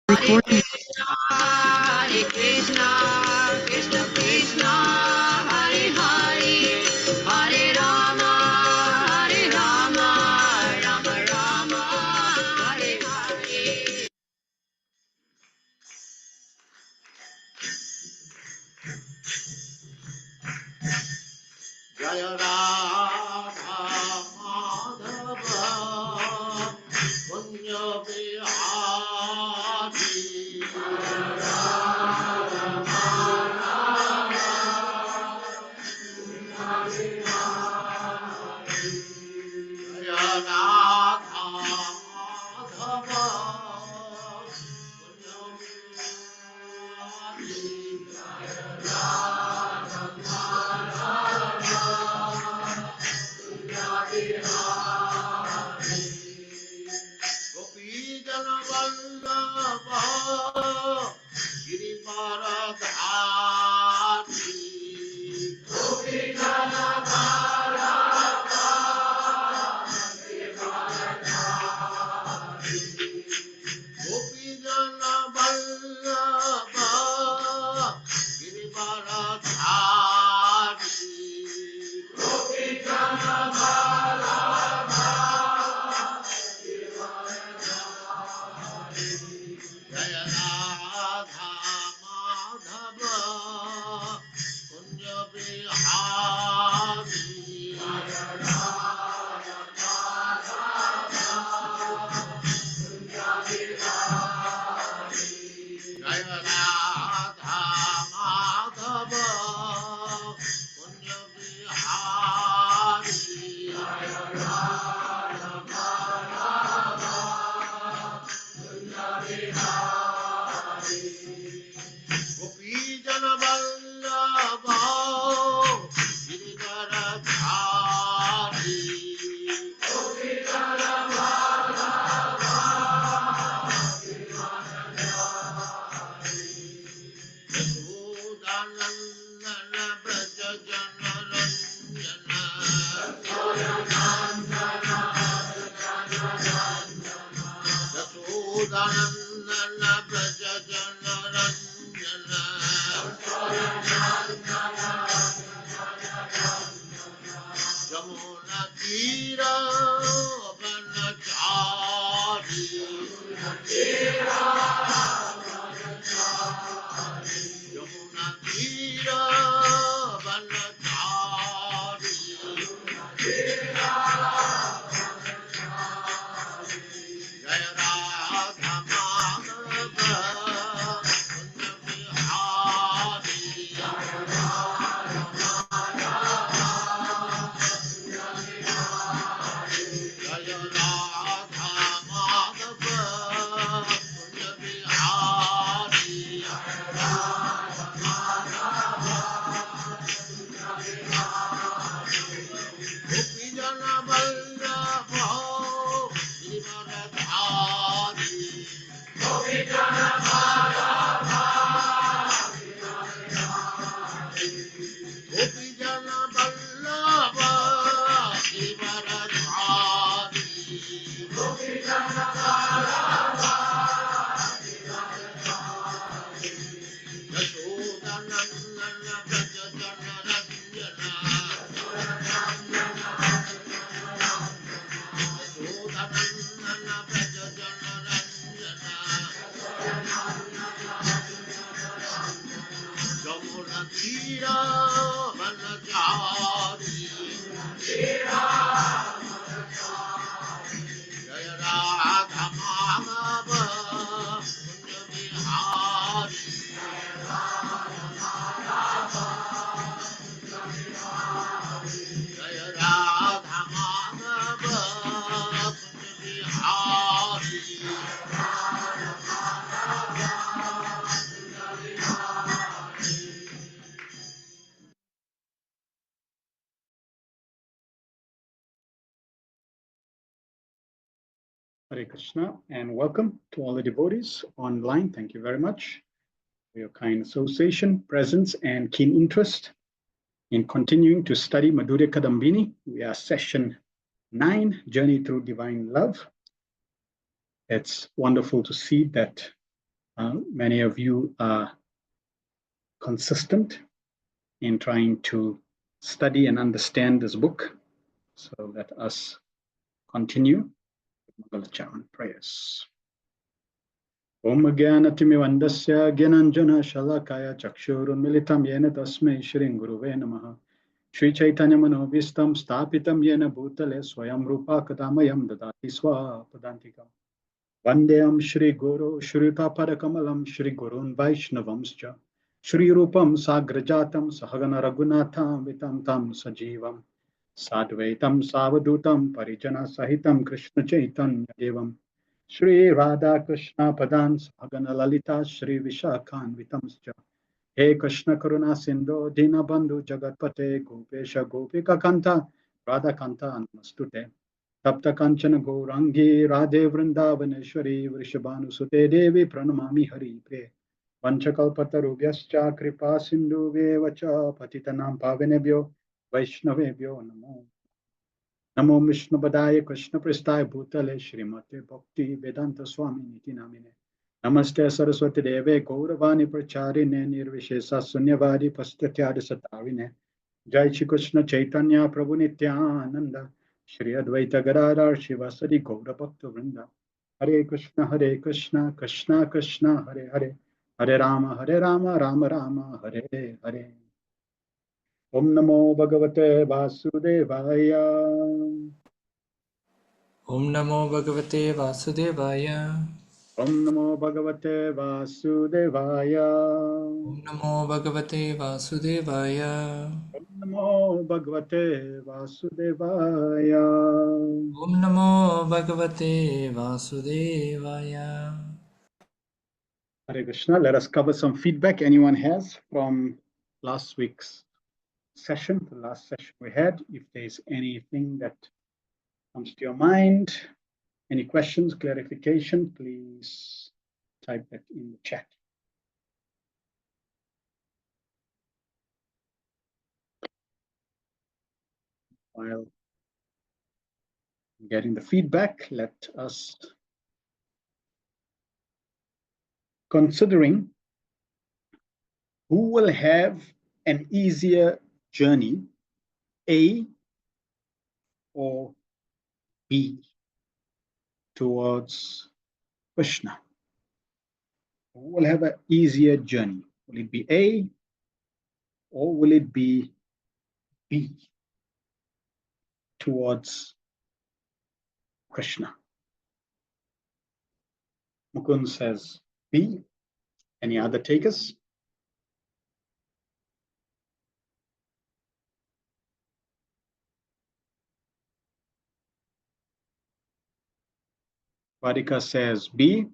Hare Recording. Krishna, Hare Krishna, Krishna Krishna, Hare Hare, Hare Rama, Hare Rama, Rama Rama, Hare Hare. Jaya Radha Madhava Kunja Bihari Jaya Radha Madhava Kunja Gopi Jana Vallabha Girivaradhari Gopijana Vallabha Girivaradhari Jaya Radha Madhava Kunja Bihari Jaya Radha Madhava Kunja Bihari Gopijana Vallabha Girivaradhari Yashodanandana Braja Jana Ranjana Yashodanandana Braja Jana Ranjana Jamuna Tira Vanachari Yamuna Tira Vanachari Jaya Radha Madhava Kunja Bihari Jaya Radha Madhava Kunja Bihari Gopijana Vallabha Gopijana Vallabha Yashodanandana Braja Jana Ranjana Yashodanandana Braja Jana Ranjana Jamuna Tira Vanachari Jaya Radha Madhava Kunja Bihari Jaya Radha Madhava Kunja Bihari Hare Krishna and welcome to all the devotees online. Thank you very much for your kind association, presence, and keen interest in continuing to study Madhurya Kadambini. We are session 9, Journey Through Divine Love. It's wonderful to see that Many of you are consistent in trying to study and understand this book. So let us continue with Mangal Charan prayers. Om Gyanatimirandasya Gyananjana Shalakaya Chakshurunmilitam Yena Tasmai Shri Guruve Namaha Shri Chaitanya Manobhistam Stapitam Yena Bhutale Swayam Rupa Kadamayam Dadati Swapadantikam Vandeyam Shri Guru Shri Taparakamalam Shri Gurun Vaishnavamscha Shri Rupam Sagrajatam Sahagana Raghunatham Vitam Tam Sajivam Sadvaitam Savadutam Parijana Sahitam Krishna Chaitanya Devam Shri Radha Krishna Padan Sahagana Lalita Shri Vishakhan Vitamscha He Krishna Karuna Sindhu Dinabandhu Jagatpate Gopesha Gopika Kanta Radha Kanta Namastute Tapta Kanchana Gourangi Radhe Vrindavaneshwari Vrishabhanu Sute Devi Pranamami Hari Pre Vanchakalpatarubhyascha Kripa Sindhu Vevacha Patitanam Pavanebhyo Vaishnavebhyo Namo Namo Vishnu Padaya Krishna Prestaya Bhutale Srimate Bhakti Vedanta Swami Niti Namine Namaste Saraswati Deve Gauravani Pracharine Nirvishesa Sunyavadi Pastatyadi Satavine Jai Shri Krishna Chaitanya Prabhu Nityananda Shri Advaita Gadadhar Shivasadi Gaura Bhakta Vrinda Hare Krishna Krishna Krishna Hare Hare Hare Rama Rama Rama Hare Hare Om Namo Bhagavate Vasudevaya Om Namo Bhagavate Vasudevaya. Om Namo Bhagavate Vasudevaya Om Namo Bhagavate Vasudevaya. Om Namo Bhagavate Vasudevaya Om Namo Bhagavate Vasudevaya. Hare Krishna. Let us cover some feedback anyone has from last week's session, the last session we had. If there's anything that comes to your mind, any questions, clarification, please type that in the chat. While getting the feedback, let us considering who will have an easier journey, A or B, towards Krishna. Who will have an easier journey? Will it be A or will it be B towards Krishna? Mukund says B. Any other takers? Vadika says B.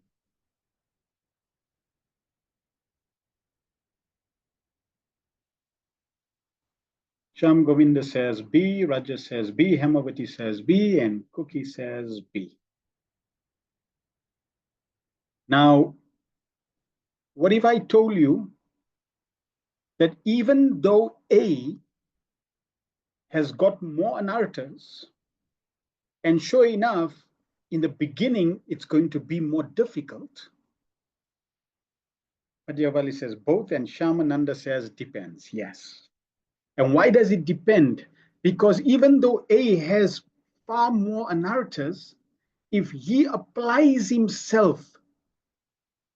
Sham Govinda says B. Raja says B. Hemavati says B. And Cookie says B. Now, what if I told you that even though A has got more anarthas, and sure enough, in the beginning, it's going to be more difficult. Madhyavali says both, and Shamananda says depends. Yes. And why does it depend? Because even though A has far more anarthas, if he applies himself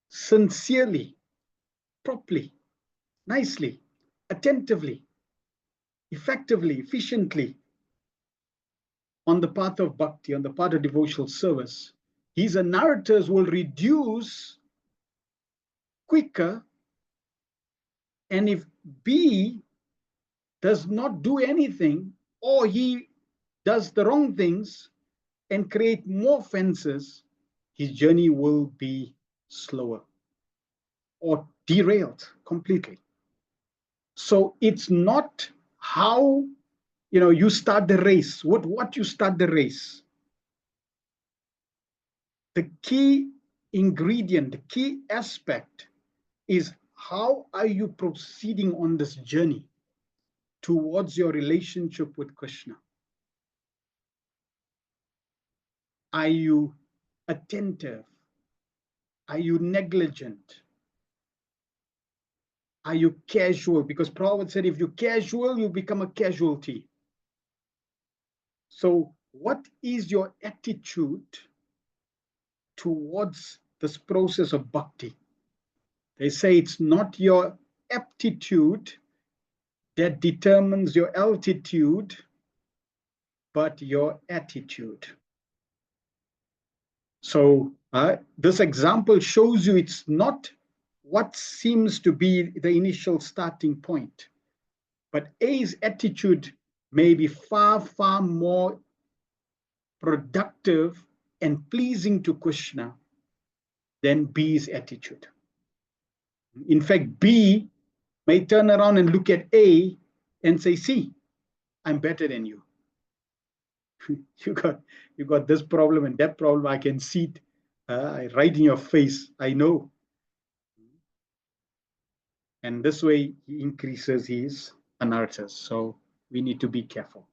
sincerely, properly, nicely, attentively, effectively, efficiently, on the path of bhakti, on the path of devotional service, his anarthas will reduce quicker. And if B does not do anything, or he does the wrong things and create more fences, his journey will be slower or derailed completely. So it's not how you start the race, what you start the race. The key ingredient, the key aspect is how are you proceeding on this journey towards your relationship with Krishna? Are you attentive? Are you negligent? Are you casual? Because Prabhupada said, if you're casual, you become a casualty. So what is your attitude towards this process of bhakti? They say it's not your aptitude that determines your altitude, but your attitude. So this example shows you it's not what seems to be the initial starting point, but A's attitude may be far, far more productive and pleasing to Krishna than B's attitude. In fact, B may turn around and look at A and say, see, I'm better than you. you got this problem and that problem. I can see it right in your face. I know. And this way he increases his anarthas. So we need to be careful.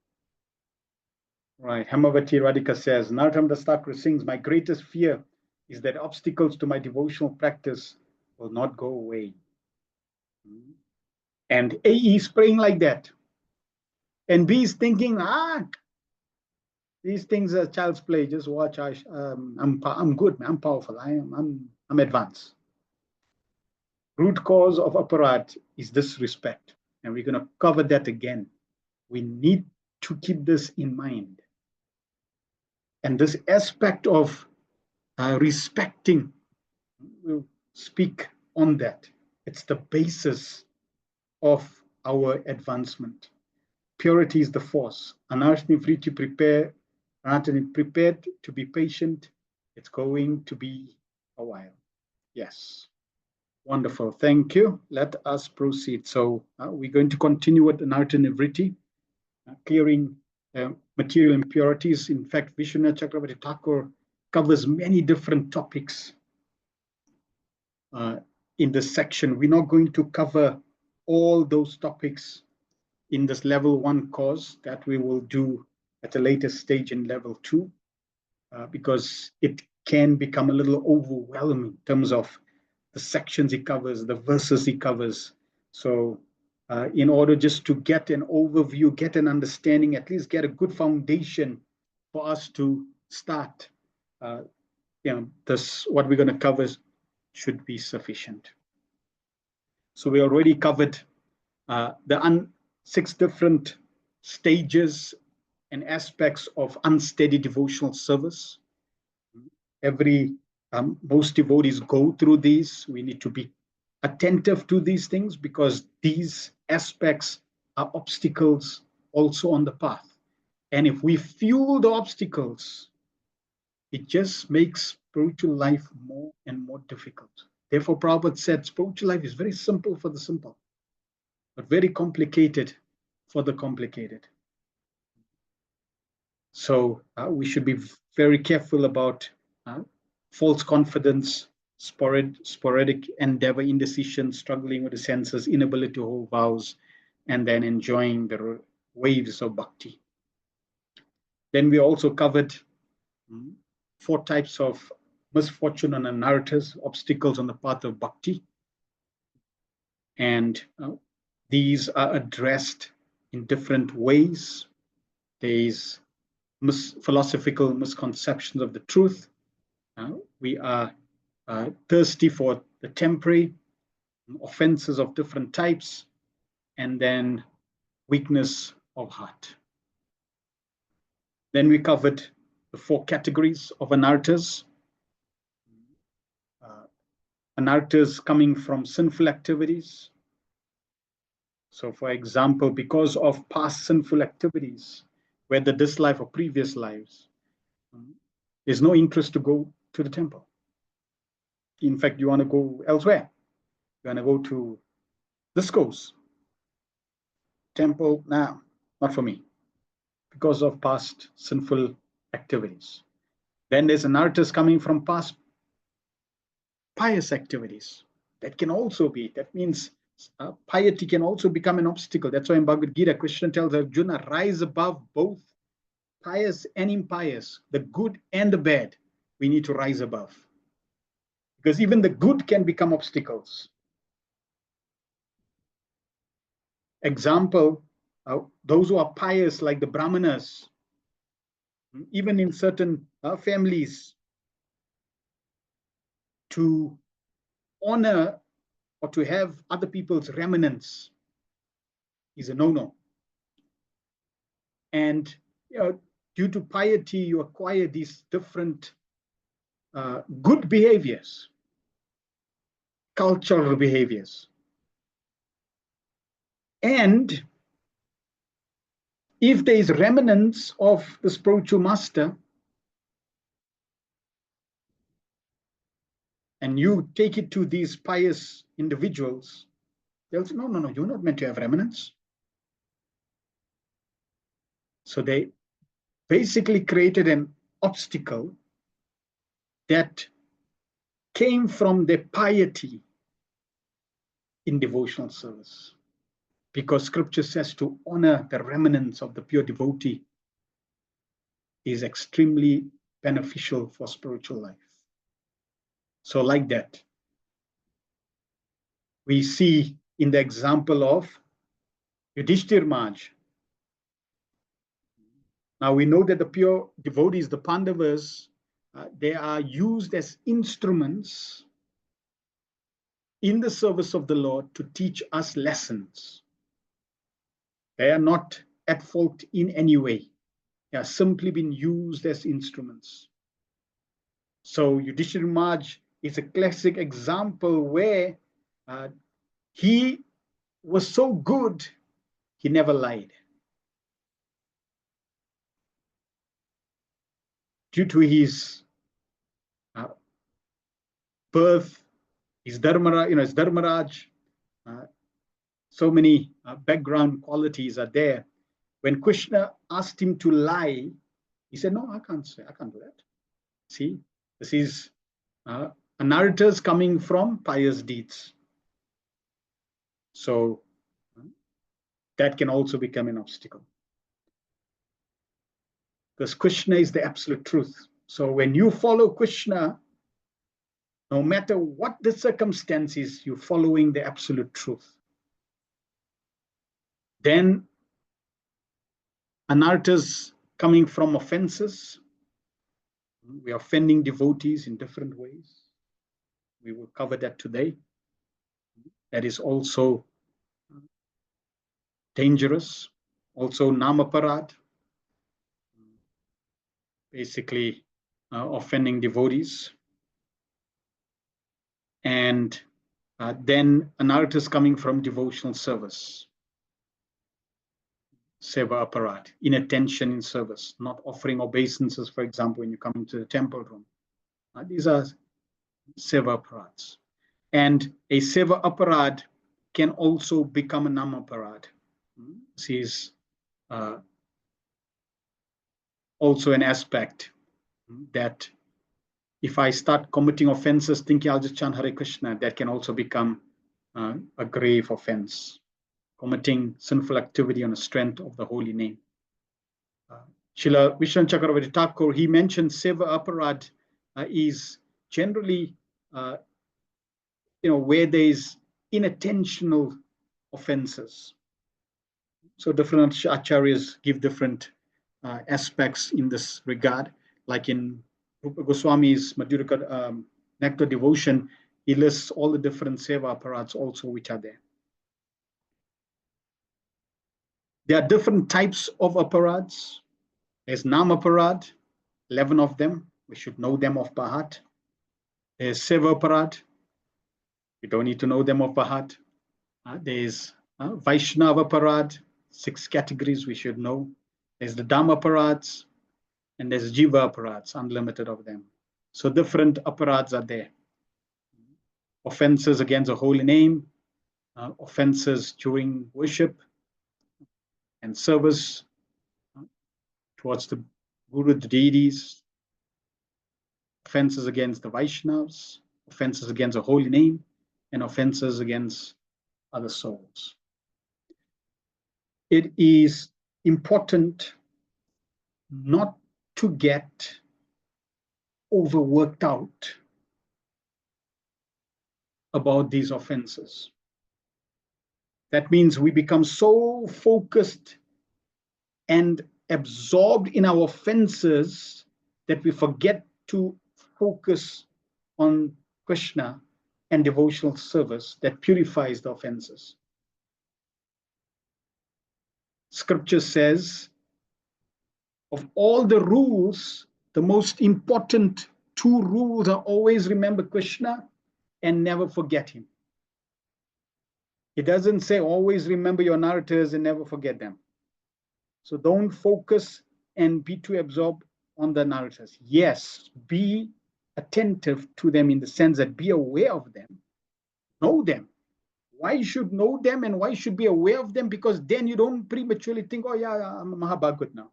Right. Hemavati Radhika says, Narottam Das Thakur sings, my greatest fear is that obstacles to my devotional practice will not go away. And A is praying like that. And B is thinking, these things are child's play. Just watch. I'm good. I'm powerful. I'm advanced. Root cause of aparat is disrespect. And we're going to cover that again. We need to keep this in mind. And this aspect of respecting, we'll speak on that. It's the basis of our advancement. Purity is the force. Anarthani Vriti prepared to be patient. It's going to be a while. Yes. Wonderful. Thank you. Let us proceed. So we're going to continue with Anarthani Vriti, clearing material impurities. In fact, Vishwanath Chakravarti Thakur covers many different topics in this section. We're not going to cover all those topics in this level 1 course. That we will do at a later stage in level 2, because it can become a little overwhelming in terms of the sections he covers, the verses he covers. So in order just to get an overview, get an understanding, at least get a good foundation for us to start, this, what we're going to cover should be sufficient. So we already covered the 6 different stages and aspects of unsteady devotional service. Most devotees go through these. We need to be attentive to these things because these aspects are obstacles also on the path. And if we fuel the obstacles, it just makes spiritual life more and more difficult. Therefore, Prabhupada said spiritual life is very simple for the simple, but very complicated for the complicated. So we should be very careful about false confidence, sporadic endeavor, indecision, struggling with the senses, inability to hold vows, and then enjoying the waves of bhakti. Then we also covered 4 types of misfortune and anarthas, obstacles on the path of bhakti. And these are addressed in different ways. There's philosophical misconceptions of the truth. We are thirsty for the temporary, offenses of different types, and then weakness of heart. Then we covered the 4 categories of anarthas. Anarthas coming from sinful activities. So for example, because of past sinful activities, whether this life or previous lives, there's no interest to go to the temple. In fact, you want to go elsewhere. You want to go to discos. Temple, nah, not for me, because of past sinful activities. Then there's anarthas coming from past pious activities. That can also be, that means piety can also become an obstacle. That's why in Bhagavad Gita, Krishna tells Arjuna, rise above both pious and impious, the good and the bad. We need to rise above. because even the good can become obstacles. Example, those who are pious, like the Brahmanas, even in certain families, to honor or to have other people's remnants is a no-no. And due to piety, you acquire these different good behaviors, cultural behaviors. And if there is remnants of the spiritual master, and you take it to these pious individuals, they'll say, no, you're not meant to have remnants. So they basically created an obstacle that came from their piety in devotional service. Because scripture says to honor the remnants of the pure devotee is extremely beneficial for spiritual life. So like that, we see in the example of Yudhishthir Maharaj. Now we know that the pure devotees, the Pandavas, they are used as instruments in the service of the Lord to teach us lessons. They are not at fault in any way. They are simply being used as instruments. So Yudhishthir Maharaj is a classic example where he was so good, he never lied. Due to his birth, his Dharmaraj, so many background qualities are there. When Krishna asked him to lie, he said, no, I can't do that. See, this is anartas coming from pious deeds. So that can also become an obstacle. Because Krishna is the absolute truth. So when you follow Krishna, no matter what the circumstances, you're following the absolute truth. Then anartas coming from offenses. We are offending devotees in different ways. We will cover that today. That is also dangerous. Also namaparad, basically offending devotees. And then anartas coming from devotional service. Seva aparat, inattention in service, not offering obeisances, for example, when you come into the temple room. These are seva aparats. And a seva aparad can also become a namaparad. This is also an aspect that if I start committing offenses thinking I'll just chant Hare Krishna, that can also become a grave offense. Committing sinful activity on the strength of the holy name. Srila Vishnu Chakravarti Thakur, he mentioned seva aparad is generally where there is inattentional offenses. So different acharyas give different aspects in this regard. Like in Rupa Goswami's Madhurika Nectar Devotion, he lists all the different seva aparads also which are there. There are different types of aparads. There's Nam aparad, 11 of them. We should know them off by heart. There's Seva aparad. We don't need to know them off by heart. There's Vaishnava aparad, 6 categories we should know. There's the Dhamma aparads, and there's Jiva aparads, unlimited of them. So different aparads are there. Offenses against the holy name, offenses during worship and service towards the Guru, the deities, offenses against the Vaishnavas, offenses against the holy name, and offenses against other souls. It is important not to get overworked out about these offenses. That means we become so focused and absorbed in our offenses that we forget to focus on Krishna and devotional service that purifies the offenses. Scripture says, of all the rules, the most important two rules are always remember Krishna and never forget him. It doesn't say always remember your narrators and never forget them. So don't focus and be too absorbed on the narrators. Yes, be attentive to them in the sense that be aware of them, know them. Why you should know them and why you should be aware of them? Because then you don't prematurely think, oh yeah, I'm Mahabhagat now.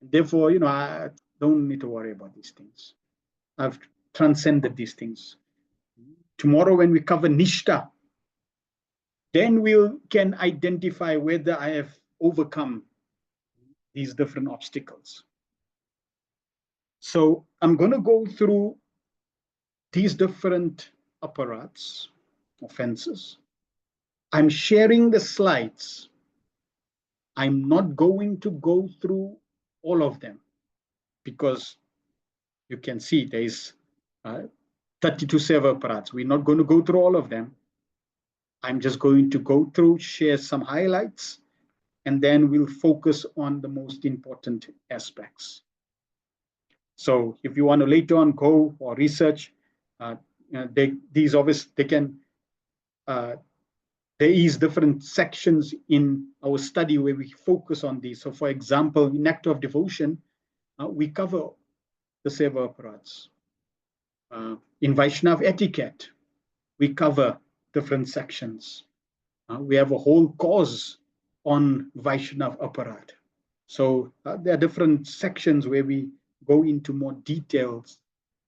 Therefore, I don't need to worry about these things. I've transcended these things. Tomorrow when we cover Nishta, then we can identify whether I have overcome these different obstacles. So I'm going to go through these different aparats, offenses. I'm sharing the slides. I'm not going to go through all of them because you can see there is 32 seva aparats. We're not going to go through all of them. I'm just going to go through, share some highlights, and then we'll focus on the most important aspects. So if you want to later on go or research, these obviously they can. There is different sections in our study where we focus on these. So, for example, in Nectar of Devotion, we cover the seva aparats. In Vaishnav etiquette, we cover different sections. We have a whole course on Vaishnav aparat. So there are different sections where we go into more details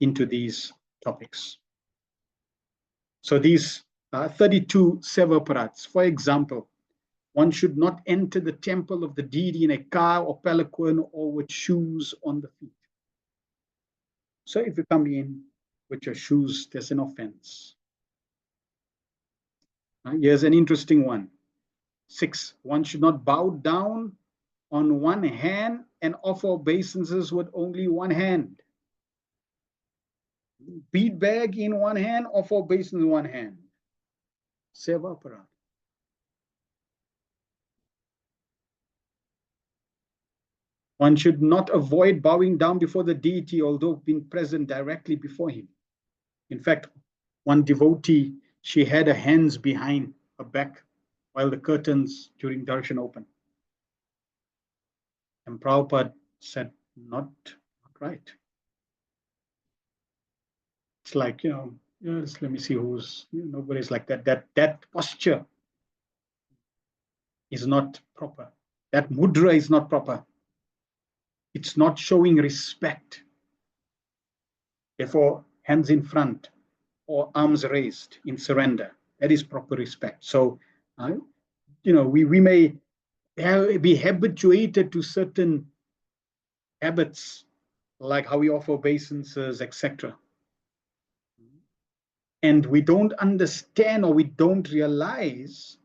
into these topics. So these 32 seva aparats, for example, one should not enter the temple of the deity in a car or palanquin or with shoes on the feet. So if you come in with your shoes, there's an offense. Here's an interesting one. 6, one should not bow down on one hand and offer obeisances with only one hand. Bead bag in one hand, offer obeisance in one hand. Seva aparat. One should not avoid bowing down before the deity, although being present directly before him. In fact, one devotee, she had her hands behind her back while the curtains during darshan open. And Prabhupada said, not right. It's like, just let me see who's, nobody's like that. That posture is not proper. That mudra is not proper. It's not showing respect. Therefore, hands in front or arms raised in surrender. That is proper respect. So, we may be habituated to certain habits, like how we offer obeisances, etc. And we don't understand or we don't realize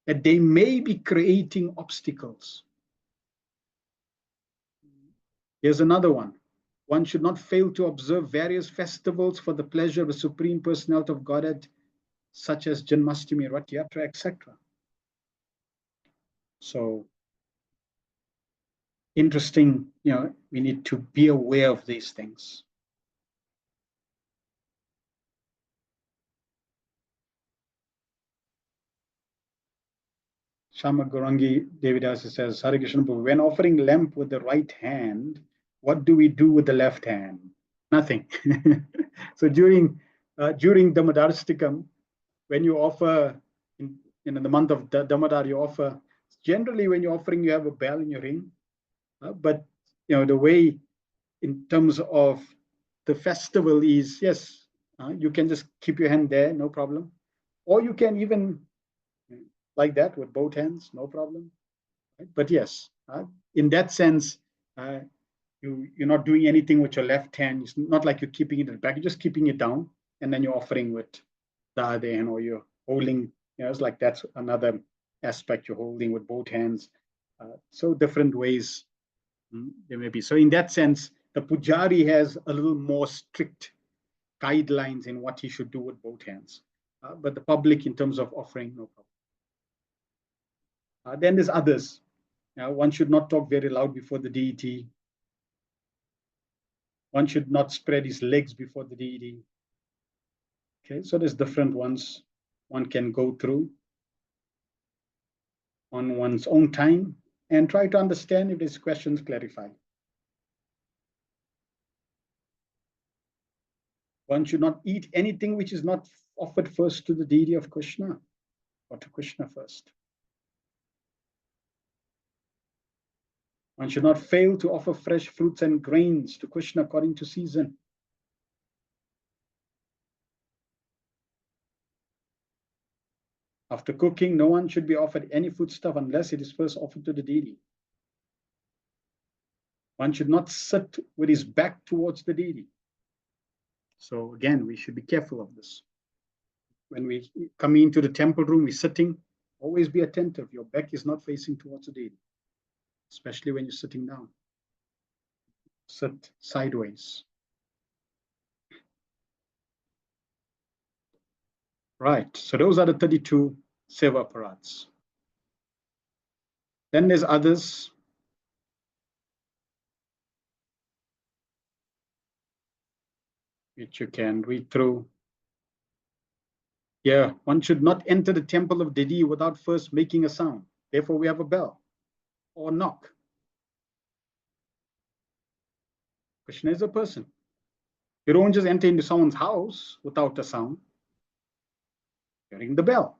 that they may be creating obstacles. Here's another one. One should not fail to observe various festivals for the pleasure of the Supreme Personality of Godhead, such as Janmashtami, Rath Yatra, etc. So, interesting, we need to be aware of these things. Shama Gorangi Devidasi says, Hare Krishna, when offering lamp with the right hand, what do we do with the left hand? Nothing. So during Damodarstikam, when you offer, in the month of Damodar, you offer, generally when you're offering, you have a bell in your ring. But, the way in terms of the festival is, yes, you can just keep your hand there, no problem. Or you can even like that with both hands, no problem. Right? But yes, in that sense, you're not doing anything with your left hand. It's not like you're keeping it in the back, you're just keeping it down. and then you're offering with the other hand, or you're holding, it's like that's another aspect, you're holding with both hands. So different ways there may be. So in that sense, the pujari has a little more strict guidelines in what he should do with both hands. But the public, in terms of offering, no problem. Then there's others. One should not talk very loud before the deity. One should not spread his legs before the deity. Okay, so there's different ones one can go through on one's own time and try to understand if there's questions, clarify. One should not eat anything which is not offered first to the deity of Krishna, or to Krishna first. One should not fail to offer fresh fruits and grains to Krishna according to season. After cooking, no one should be offered any foodstuff unless it is first offered to the deity. One should not sit with his back towards the deity. So again, we should be careful of this. When we come into the temple room, we're sitting, always be attentive. Your back is not facing towards the deity, especially when you're sitting down. Sit sideways. Right, so those are the 32 seva aparats. Then there's others. Which you can read through. Yeah, one should not enter the temple of deity without first making a sound. Therefore, we have a bell or knock. Krishna is a person. You don't just enter into someone's house without a sound. You ring the bell.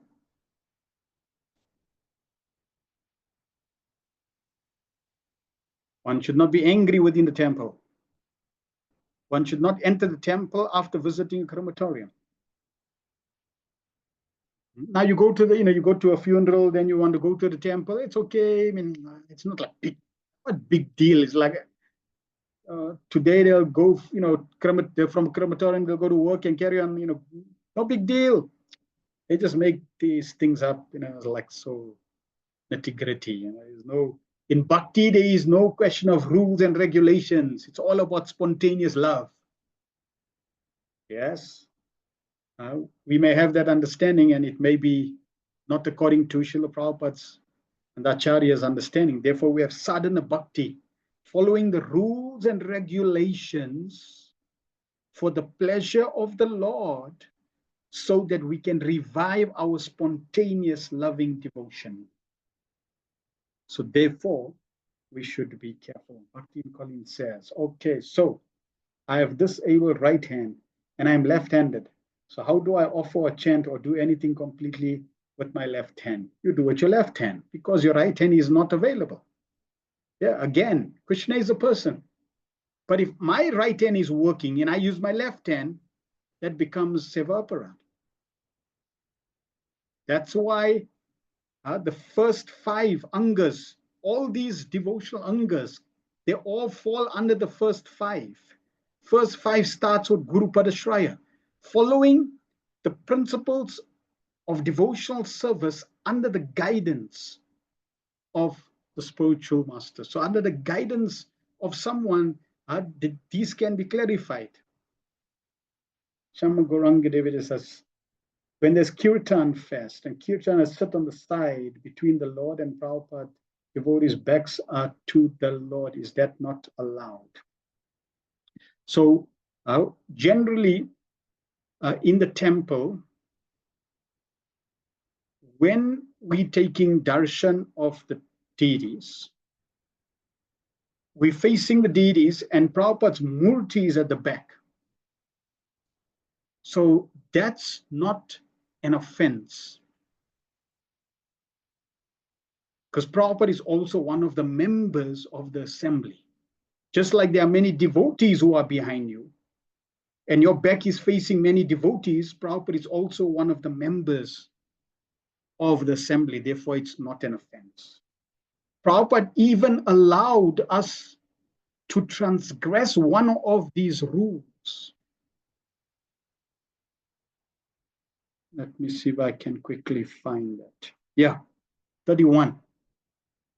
One should not be angry within the temple. One should not enter the temple after visiting a crematorium. Now you go to the, you go to a funeral, then you want to go to the temple. It's okay. I mean, it's not like what big deal. It's like today they'll go, they're from crematorium, they'll go to work and carry on, no big deal. They just make these things up, like so nitty-gritty. There's no, in bhakti, there is no question of rules and regulations. It's all about spontaneous love. Yes. We may have that understanding, and it may be not according to Srila Prabhupada's and Acharya's understanding. Therefore, we have sadhana bhakti, following the rules and regulations for the pleasure of the Lord, so that we can revive our spontaneous loving devotion. So therefore, we should be careful. Bhakti Collins says, okay, so I have this able right hand and I'm left-handed. So how do I offer a chant or do anything completely with my left hand? You do with your left hand because your right hand is not available. Yeah, again, Krishna is a person. But if my right hand is working and I use my left hand, that becomes seva aparat. That's why the first 5 angas, all these devotional angas, they all fall under the first 5. First 5 starts with Guru Padashraya, following the principles of devotional service under the guidance of the spiritual master. So under the guidance of someone, these can be clarified. Shama Gauranga Devi says, when there's kirtan fest and kirtan is sit on the side between the Lord and Prabhupada, devotees' backs are to the Lord. Is that not allowed? So generally in the temple, when we're taking darshan of the deities, we're facing the deities and Prabhupada's murti is at the back. So that's not an offense. Because Prabhupada is also one of the members of the assembly. Just like there are many devotees who are behind you, and your back is facing many devotees, Prabhupada is also one of the members of the assembly. Therefore, it's not an offense. Prabhupada even allowed us to transgress one of these rules. Let me see if I can quickly find that. Yeah, 31.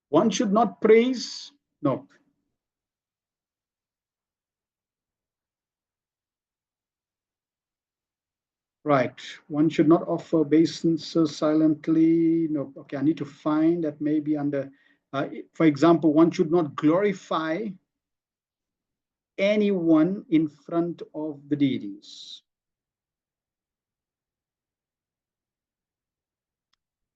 One should not praise, no. Right, one should not offer obeisances silently. No, okay, I need to find that maybe under, for example, one should not glorify anyone in front of the deities.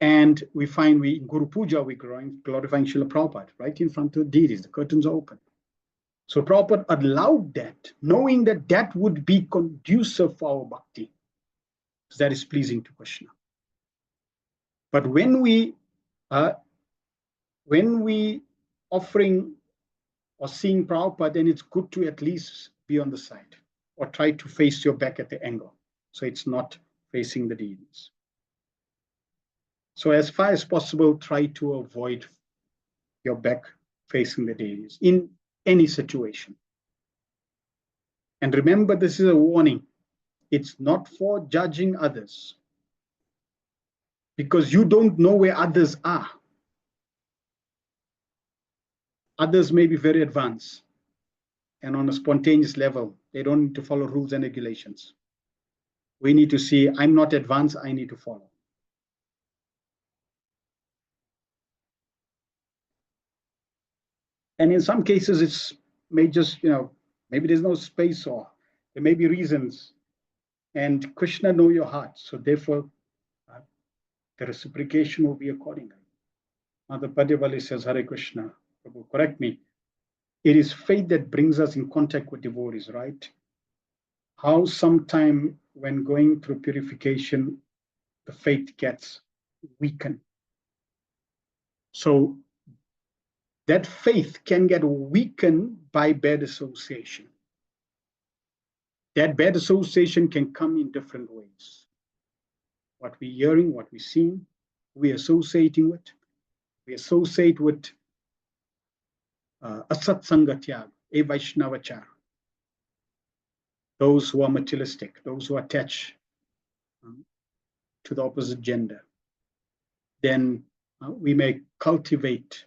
And we find we in Guru Puja, we're glorifying Srila Prabhupada right in front of the deities. The curtains are open. So Prabhupada allowed that, knowing that that would be conducive for our bhakti. That is pleasing to Krishna. But when we offering or seeing Prabhupada, then it's good to at least be on the side or try to face your back at the angle, so it's not facing the deities. So as far as possible, try to avoid your back facing the deities in any situation. And remember, this is a warning. It's not for judging others, because you don't know where others are. Others may be very advanced and on a spontaneous level. They don't need to follow rules and regulations. We need to see, I'm not advanced, I need to follow. And in some cases, it's may just, maybe there's no space, or there may be reasons. And Krishna know your heart. So therefore, the reciprocation will be accordingly. Mother Padyavali says, Hare Krishna. Prabhu, correct me. It is faith that brings us in contact with devotees, right? How sometime when going through purification, the faith gets weakened. So that faith can get weakened by bad association. That bad association can come in different ways. What we're hearing, what we're seeing, we're associating with. We associate with asat sangatya, a Vaishnavachar. Those who are materialistic, those who attach to the opposite gender. Then we may cultivate,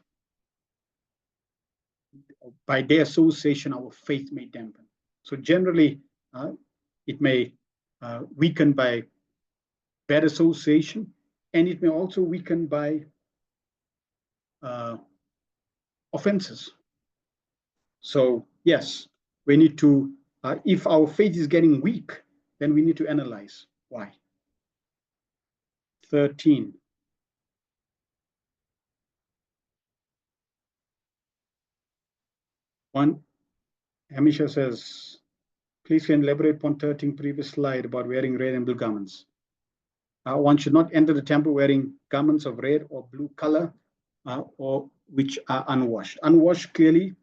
by their association, our faith may dampen. So generally, it may weaken by bad association, and it may also weaken by offenses. So yes, we need to, if our faith is getting weak, then we need to analyze why. 13. One, Hamisha says, please can elaborate upon 13 previous slide about wearing red and blue garments. One should not enter the temple wearing garments of red or blue color, or which are unwashed. Unwashed, clearly,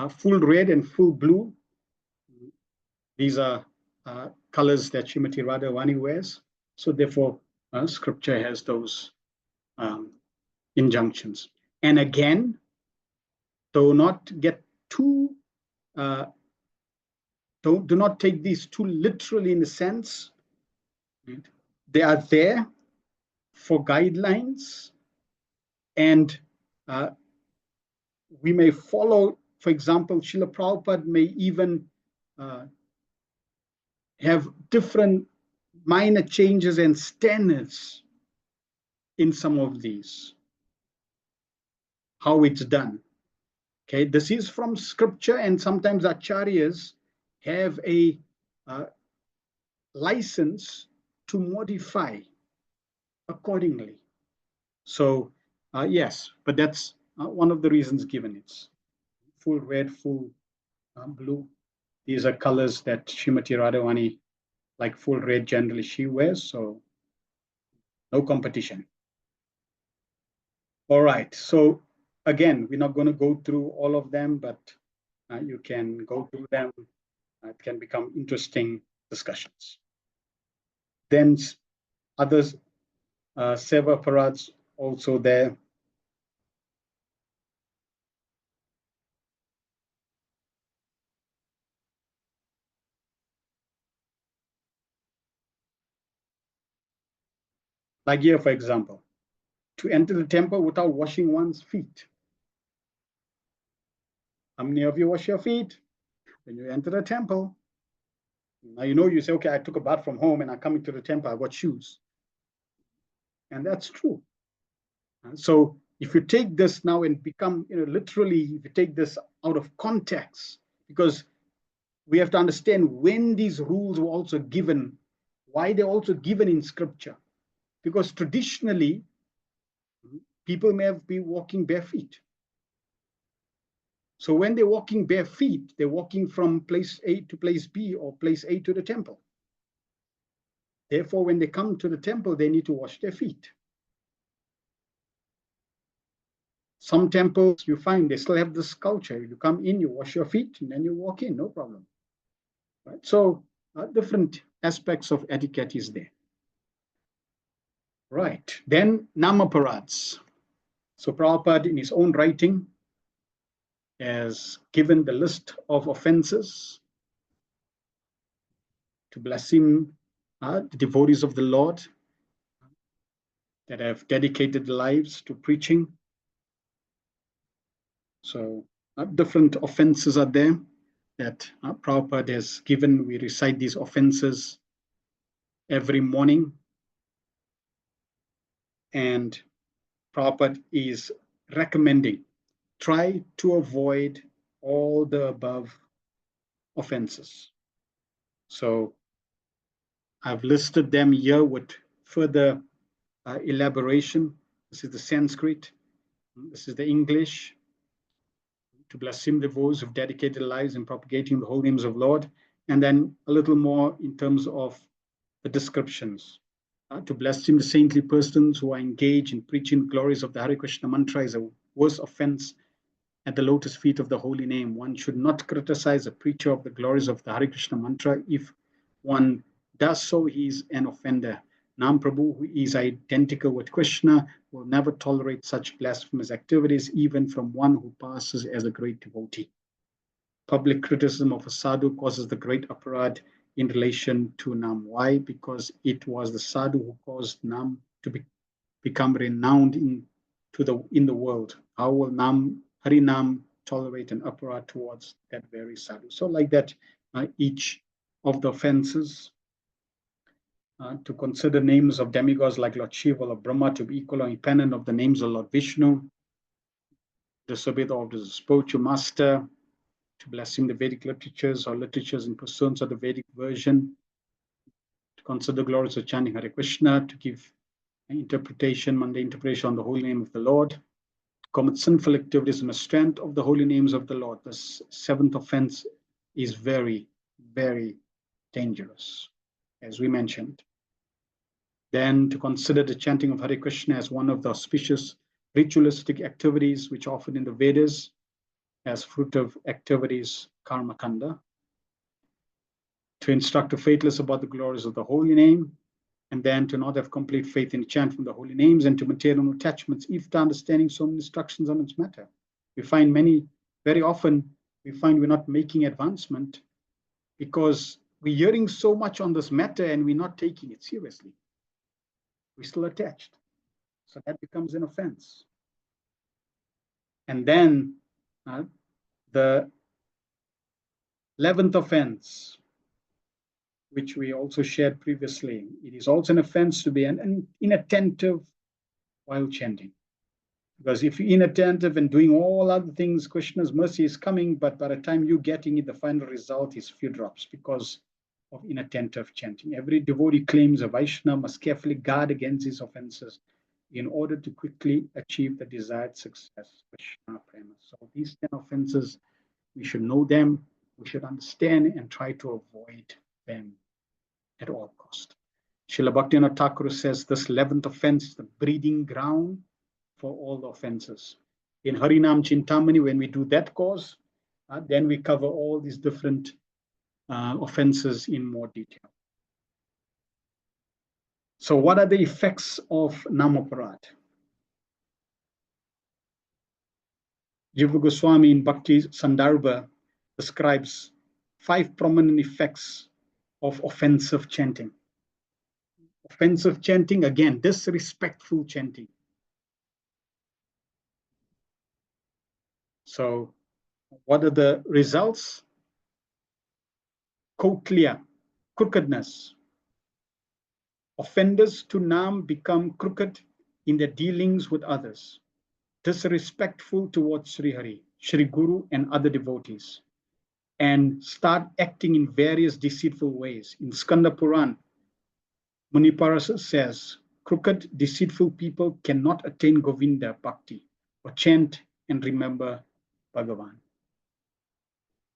full red and full blue. These are colors that Srimati Radharani wears. So therefore, scripture has those injunctions. And again, do not get too, do not take these too literally in a sense. They are there for guidelines, and we may follow, for example, Srila Prabhupada may even have different minor changes and standards in some of these, how it's done. Okay, this is from scripture, and sometimes acharyas have a license to modify accordingly. So yes, but that's one of the reasons given. It's full red, full blue. These are colors that Srimati Radharani, like full red, generally she wears, so no competition. All right, so again, we're not going to go through all of them, but you can go through them. It can become interesting discussions. Then others, Seva Parads also there. Like here, for example, to enter the temple without washing one's feet. How many of you wash your feet when you enter the temple? Now, you say, okay, I took a bath from home and I come into the temple, I got shoes. And that's true. So if you take this now and become, literally, if you take this out of context, because we have to understand when these rules were also given, why they're also given in scripture. Because traditionally, people may have been walking bare feet. So when they're walking bare feet, they're walking from place A to place B or place A to the temple. Therefore, when they come to the temple, they need to wash their feet. Some temples you find they still have this culture. You come in, you wash your feet, and then you walk in, no problem. Right? So different aspects of etiquette is there. Right. Then Namaparats. So Prabhupada, in his own writing, has given the list of offenses to bless him, the devotees of the Lord that have dedicated their lives to preaching. So different offenses are there that Prabhupada has given. We recite these offenses every morning. And Prabhupada is recommending, try to avoid all the above offenses. So I've listed them here with further elaboration. This is the Sanskrit. This is the English. To bless him, devotees who've dedicated lives in propagating the holy names of Lord. And then a little more in terms of the descriptions. To bless him, the saintly persons who are engaged in preaching the glories of the Hare Krishna mantra is a worse offense at the lotus feet of the holy name. One should not criticize a preacher of the glories of the Hare Krishna mantra. If one does so, he is an offender. Nam Prabhu, who is identical with Krishna, will never tolerate such blasphemous activities, even from one who passes as a great devotee. Public criticism of a sadhu causes the great aparad in relation to Nam. Why? Because it was the sadhu who caused Nam to become renowned in the world. How will Harinam tolerate an aparad towards that very sadhu? So like that, each of the offenses, to consider names of demigods like Lord Shiva or Brahma to be equal or independent of the names of Lord Vishnu, disobey the orders of spiritual master, to blessing the Vedic literatures or literatures in pursuance of the Vedic version, to consider the glories of chanting Hare Krishna, to give an interpretation, mundane interpretation on the holy name of the Lord, to commit sinful activities in the strength of the holy names of the Lord. This seventh offense is very, very dangerous, as we mentioned. Then to consider the chanting of Hare Krishna as one of the auspicious ritualistic activities which are offered in the Vedas as fruit of activities, karma kanda. To instruct the faithless about the glories of the holy name, and then to not have complete faith in the chant from the holy names, and to maintain no attachments, if the understanding so many instructions on its matter. We find very often, we're not making advancement because we're hearing so much on this matter and we're not taking it seriously. We're still attached. So that becomes an offense. And then the 11th offense, which we also shared previously, it is also an offense to be inattentive while chanting. Because if you're inattentive and doing all other things, Krishna's mercy is coming, but by the time you're getting it, the final result is few drops because of inattentive chanting. Every devotee claims a Vaishnava must carefully guard against these offenses in order to quickly achieve the desired success. Krishna Prema. So these 10 offenses, we should know them, we should understand and try to avoid them at all cost. Srila Bhaktivinoda Thakur says this 11th offense is the breeding ground for all the offenses. In Harinam Chintamani, when we do that course, then we cover all these different offenses in more detail. So what are the effects of Namaparad? Jiva Goswami in Bhakti Sandarbha describes 5 prominent effects of offensive chanting. Offensive chanting, again, disrespectful chanting. So what are the results? Koklia, crookedness. Offenders to Nam become crooked in their dealings with others, disrespectful towards Sri Hari, Sri Guru, and other devotees, and start acting in various deceitful ways. In Skanda Puran, Muniparasa says, crooked, deceitful people cannot attain Govinda Bhakti or chant and remember Bhagavan.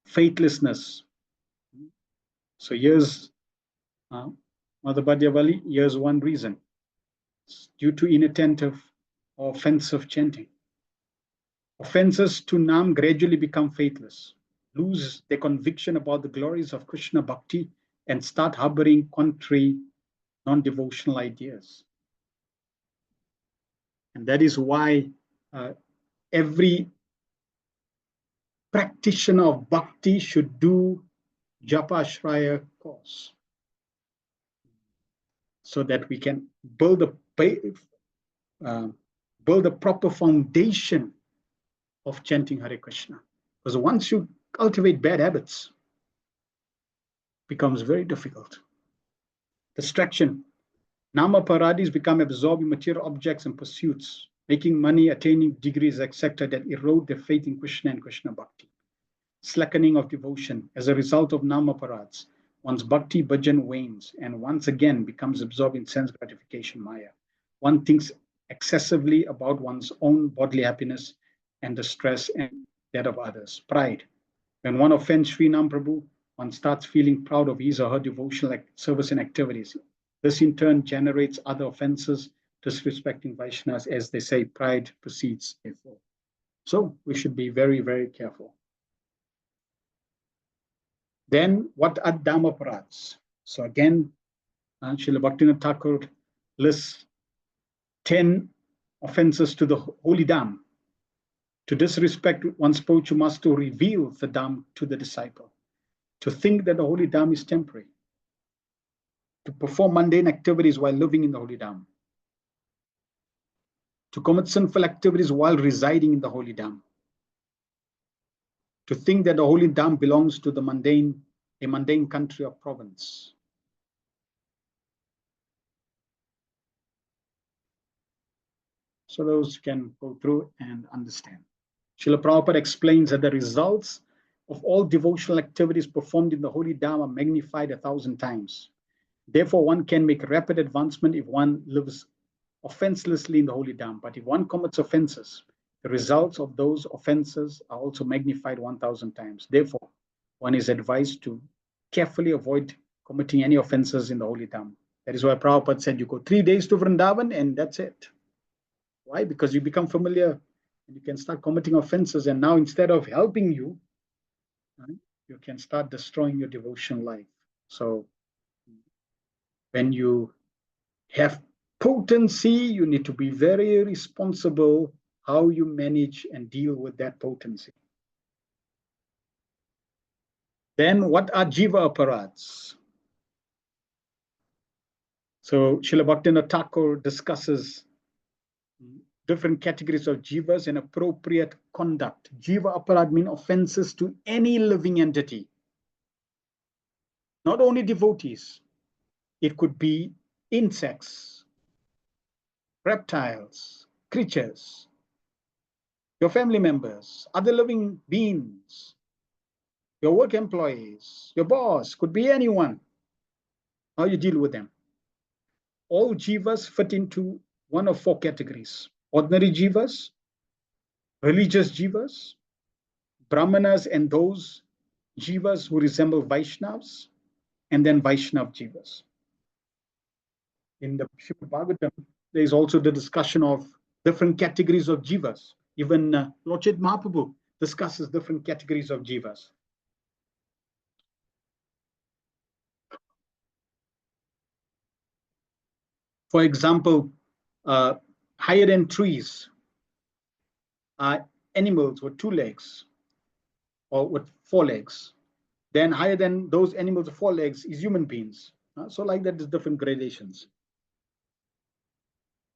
Faithlessness. So here's Mother Bhadyavali, here's one reason. It's due to inattentive or offensive chanting. Offenses to Nam gradually become faithless, lose their conviction about the glories of Krishna Bhakti, and start harboring contrary, non-devotional ideas. And that is why every practitioner of Bhakti should do Japa Shraya course, so that we can build a proper foundation of chanting Hare Krishna. Because once you cultivate bad habits, it becomes very difficult. Distraction. Nama paradis become absorbed in material objects and pursuits, making money, attaining degrees, etc., that erode their faith in Krishna and Krishna Bhakti. Slackening of devotion as a result of Nama parads. One's Bhakti bhajan wanes and once again becomes absorbed in sense gratification, Maya. One thinks excessively about one's own bodily happiness and the stress and that of others. Pride. When one offends Sri Nam Prabhu, one starts feeling proud of his or her devotional service and activities. This in turn generates other offenses, disrespecting Vaishnavas. As they say, pride precedes a fall. So we should be very, very careful. Then what are Dhamma Parads? So again, Srila Bhaktivinoda Thakur lists 10 offenses to the holy Dham. To disrespect one's spiritual master, to reveal the Dham to the disciple. To think that the holy Dham is temporary. To perform mundane activities while living in the holy Dham. To commit sinful activities while residing in the holy Dham. To think that the holy Dham belongs to a mundane country or province. So those can go through and understand. Srila Prabhupada explains that the results of all devotional activities performed in the holy Dham are magnified 1,000 times. Therefore, one can make rapid advancement if one lives offenselessly in the holy Dham. But if one commits offenses, the results of those offenses are also magnified 1,000 times. Therefore, one is advised to carefully avoid committing any offenses in the holy Dham. That is why Prabhupada said you go 3 days to Vrindavan and that's it. Why? Because you become familiar and you can start committing offenses, and now instead of helping you, right, you can start destroying your devotional life. So when you have potency, you need to be very responsible how you manage and deal with that potency. Then what are Jiva Aparads? So Srila Bhaktivinoda Thakur discusses different categories of jivas and appropriate conduct. Jiva Aparad mean offenses to any living entity. Not only devotees. It could be insects, reptiles, creatures, your family members, other living beings, your work employees, your boss, could be anyone. How you deal with them. All jivas fit into one of 4 categories. Ordinary jivas, religious jivas, brahmanas and those jivas who resemble Vaishnavas, and then Vaishnav jivas. In the Srimad Bhagavatam, there is also the discussion of different categories of jivas. Even Lord Chaitanya Mahaprabhu discusses different categories of jivas. For example, higher than trees are animals with 2 legs or with 4 legs. Then higher than those animals with 4 legs is human beings. So like that, there's different gradations.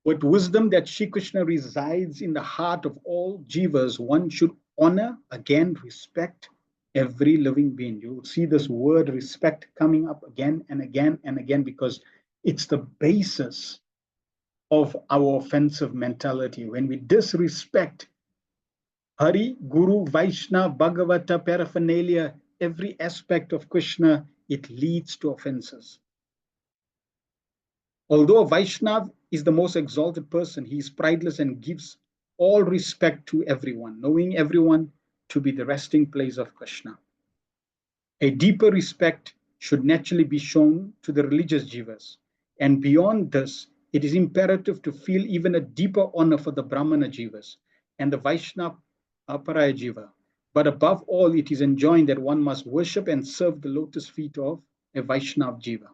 With wisdom that Shri Krishna resides in the heart of all jivas, one should honor, again, respect every living being. You'll see this word respect coming up again and again and again because it's the basis of our offensive mentality. When we disrespect Hari, Guru, Vaishnava, Bhagavata, paraphernalia, every aspect of Krishna, it leads to offenses. Although a Vaishnava is the most exalted person, he is prideless and gives all respect to everyone, knowing everyone to be the resting place of Krishna. A deeper respect should naturally be shown to the religious jivas. And beyond this, it is imperative to feel even a deeper honor for the Brahmana jivas and the Vaishnava Aparaya jiva. But above all, it is enjoined that one must worship and serve the lotus feet of a Vaishnava jiva.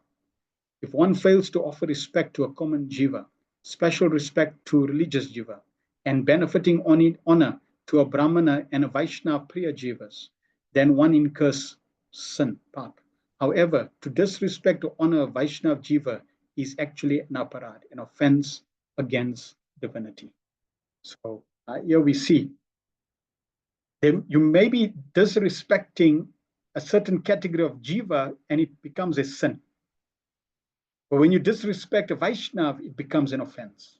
If one fails to offer respect to a common jiva, special respect to religious jiva, and benefiting honor to a Brahmana and a Vaishnava Priya jivas, then one incurs sin, pap. However, to disrespect or honor a Vaishnava jiva is actually an aparad, an offense against divinity. So here we see you may be disrespecting a certain category of jiva and it becomes a sin. But when you disrespect a Vaishnava, it becomes an offense.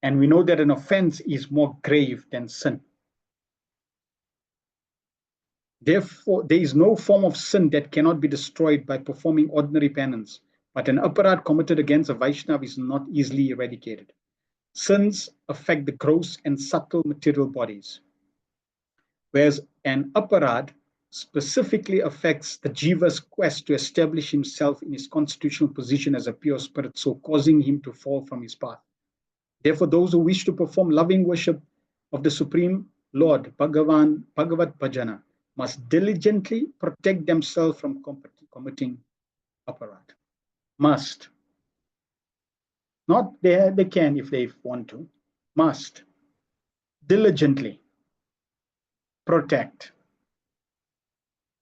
And we know that an offense is more grave than sin. Therefore, there is no form of sin that cannot be destroyed by performing ordinary penance. But an aparad committed against a Vaishnava is not easily eradicated. Sins affect the gross and subtle material bodies, whereas an aparad specifically affects the jiva's quest to establish himself in his constitutional position as a pure spirit, so causing him to fall from his path. Therefore, those who wish to perform loving worship of the Supreme Lord, Bhagavat Bhajana, must diligently protect themselves from committing aparad. Must. Not there, they can if they want to. Must. Diligently protect.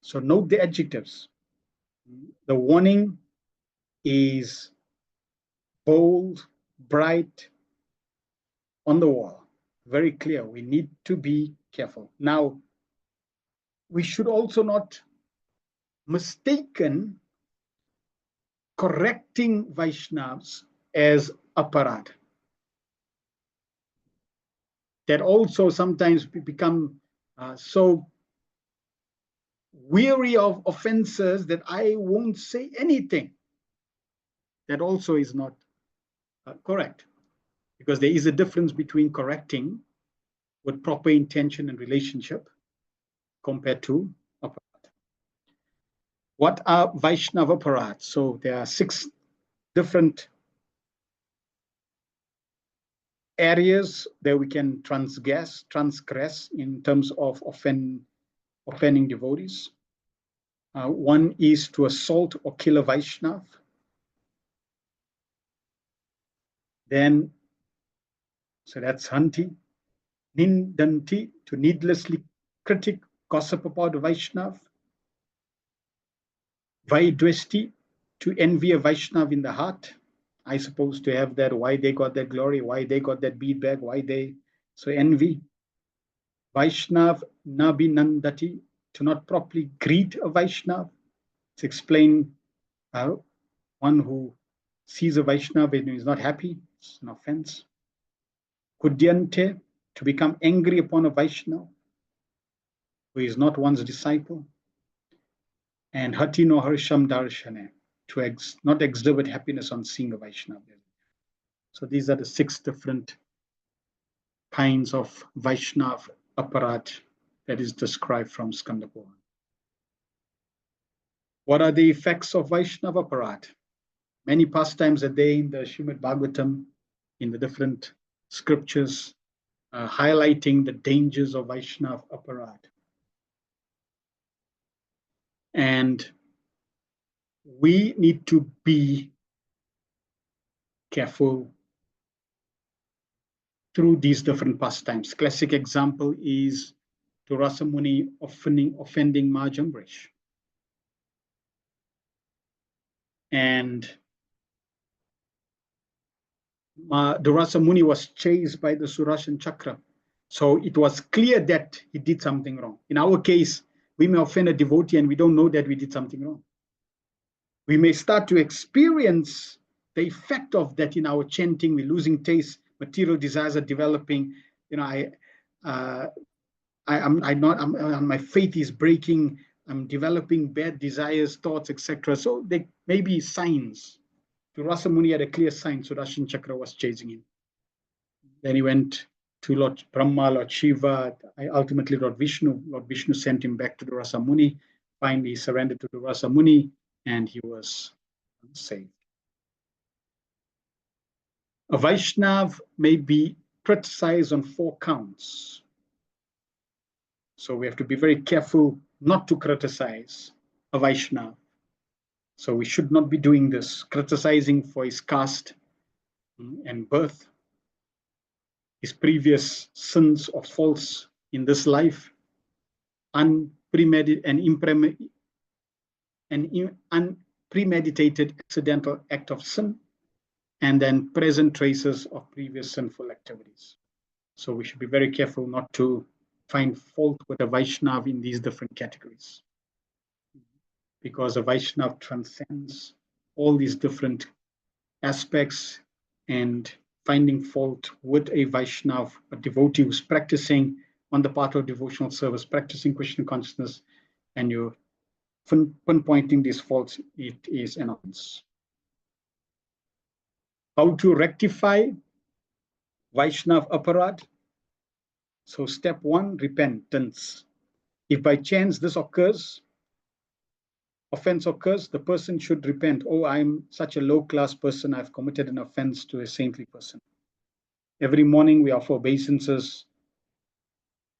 So note the adjectives. The warning is bold, bright, on the wall, very clear. We need to be careful. Now, we should also not mistaken correcting Vaishnavas as aparad. That also sometimes we become so weary of offenses that I won't say anything. That also is not correct, because there is a difference between correcting with proper intention and relationship compared to aparad. What are Vaishnava aparad? So there are 6 different areas that we can transgress in terms of offending devotees. One is to assault or kill a Vaishnava. Then, so that's Hanti. Nindanti, to needlessly critic, gossip about a Vaishnava. Vaidvesti, to envy a Vaishnava in the heart. I suppose to have that, why they got that glory, why they got that bead bag, why they, so envy. Vaishnav Nabhinandati, to not properly greet a Vaishnava. It's explained one who sees a Vaishnava and is not happy, it's an offense. Kudyante, to become angry upon a Vaishnava who is not one's disciple. And Hatino Harsham Darshane, to not exhibit happiness on seeing a Vaishnava. So these are the 6 different kinds of Vaishnava aparad that is described from Skanda Puran. What are the effects of Vaishnava aparad? Many pastimes a day in the Srimad Bhagavatam, in the different scriptures, highlighting the dangers of Vaishnava aparad. And we need to be careful through these different pastimes. Classic example is Durasa Muni offending Ma Jambresh. And Durasa Muni was chased by the Sudarshan Chakra. So it was clear that he did something wrong. In our case, we may offend a devotee and we don't know that we did something wrong. We may start to experience the effect of that in our chanting. We're losing taste, material desires are developing. My faith is breaking. I'm developing bad desires, thoughts, etc. So there may be signs. Durasa Muni had a clear sign. Sudarshan Chakra was chasing him. Then he went to Lord Brahma, Lord Shiva, ultimately Lord Vishnu. Lord Vishnu sent him back to Durasa Muni. Finally, he surrendered to Durasa Muni, and he was saved. A Vaishnav may be criticized on 4 counts. So we have to be very careful not to criticize a Vaishnav. So we should not be doing this, criticizing for his caste and birth, his previous sins or faults in this life, unpremeditated accidental act of sin, and then present traces of previous sinful activities. So we should be very careful not to find fault with a Vaishnav in these different categories, because a Vaishnav transcends all these different aspects, and finding fault with a Vaishnav, a devotee who's practicing on the path of devotional service, practicing Krishna consciousness, and you're pinpointing these faults, it is an offense. How to rectify Vaishnav aparad? So step 1, repentance. If by chance this occurs, offense occurs, the person should repent. Oh, I'm such a low-class person, I've committed an offense to a saintly person. Every morning we offer obeisances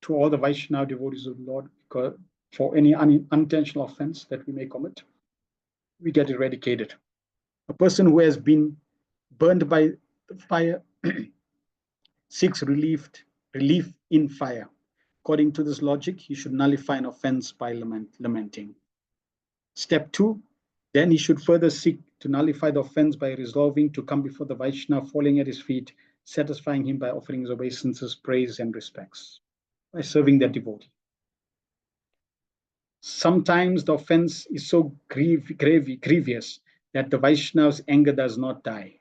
to all the Vaishnava devotees of the Lord, because for any unintentional offense that we may commit, we get eradicated. A person who has been burned by the fire seeks relief in fire. According to this logic, he should nullify an offense by lamenting. Step 2, then he should further seek to nullify the offense by resolving to come before the Vaishnava, falling at his feet, satisfying him by offering his obeisances, praise, and respects, by serving that devotee. Sometimes the offense is so grievous that the Vaishnava's anger does not die.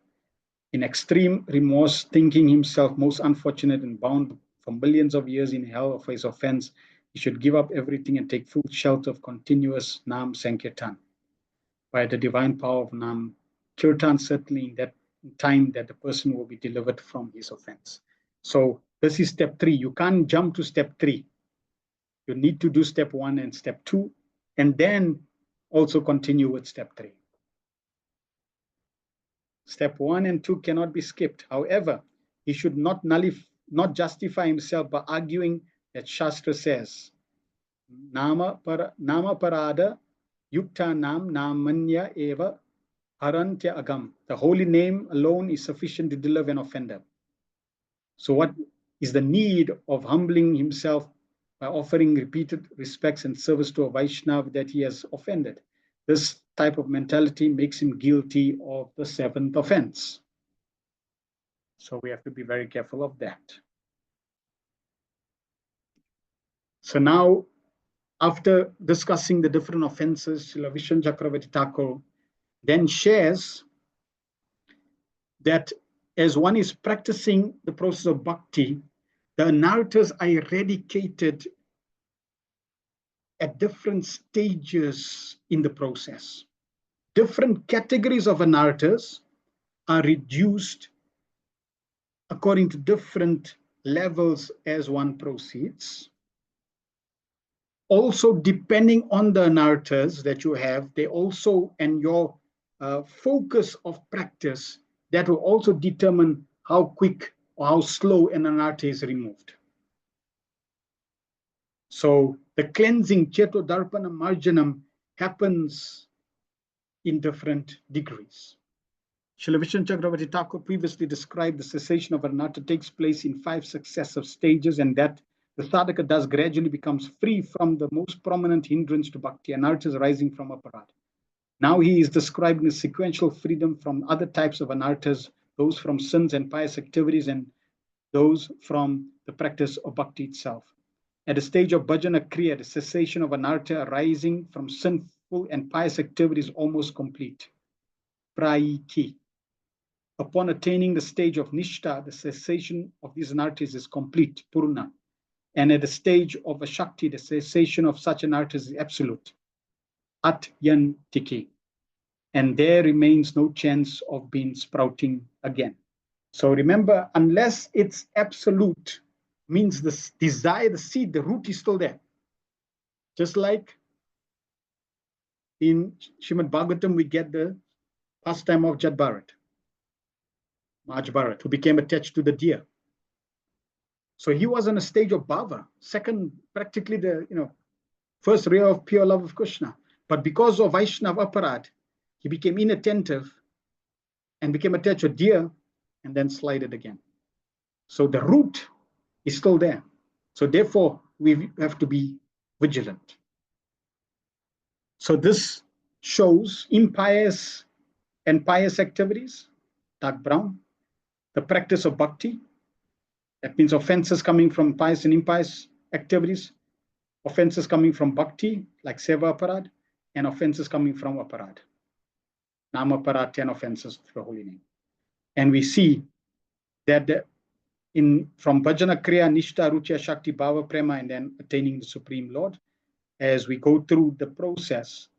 In extreme remorse, thinking himself most unfortunate and bound for millions of years in hell for his offense, he should give up everything and take full shelter of continuous Nam Sankirtan. By the divine power of Nam Kirtan, certainly in that time that the person will be delivered from his offense. So this is step 3. You can't jump to step 3. You need to do step 1 and step 2, and then also continue with step 3. Step 1 and 2 cannot be skipped. However, he should not justify himself by arguing that Shastra says, Nama parada yukta nam namanya eva harantya agam. The holy name alone is sufficient to deliver an offender. So what is the need of humbling himself by offering repeated respects and service to a Vaishnava that he has offended? This type of mentality makes him guilty of the 7th offense. So we have to be very careful of that. So now, after discussing the different offenses, Srila Vishnu Chakravarti Thakur then shares that as one is practicing the process of bhakti, the anarthas are eradicated at different stages in the process. Different categories of anarthas are reduced according to different levels as one proceeds. Also, depending on the anarthas that you have, they also, and your focus of practice, that will also determine how quick or how slow an anartha is removed. So the cleansing, Cheto Darpana Marjanam, happens in different degrees. Srila Vishnu Chakravarti Thakur previously described the cessation of anartha takes place in 5 successive stages, and that the sadhaka thus gradually becomes free from the most prominent hindrance to bhakti, anarthas rising from aparad. Now he is describing the sequential freedom from other types of anarthas those from sins and pious activities, and those from the practice of bhakti itself. At the stage of bhajana kriya, the cessation of anartha arising from sinful and pious activities is almost complete. Praiki. Upon attaining the stage of nishta, the cessation of these anarthas is complete, purna. And at the stage of ashakti, the cessation of such anarthas is absolute, atyantiki. And there remains no chance of being sprouting again. So remember, unless it's absolute, means the desire, the seed, the root is still there. Just like in Srimad Bhagavatam, we get the pastime of Jad Bharat, Maj Bharat, who became attached to the deer. So he was on a stage of bhava, second, practically the first ray of pure love of Krishna. But because of Vaishnava aparad, he became inattentive and became attached to a deer and then slided again. So the root is still there. So therefore, we have to be vigilant. So this shows impious and pious activities, dark brown, the practice of bhakti, that means offenses coming from pious and impious activities, offenses coming from bhakti, like seva aparad, and offenses coming from aparad. Nama aparad, 10 offenses for the holy name. And we see that from bhajana kriya, nishta, rucha, shakti, bhava, prema, and then attaining the Supreme Lord, as we go through the process,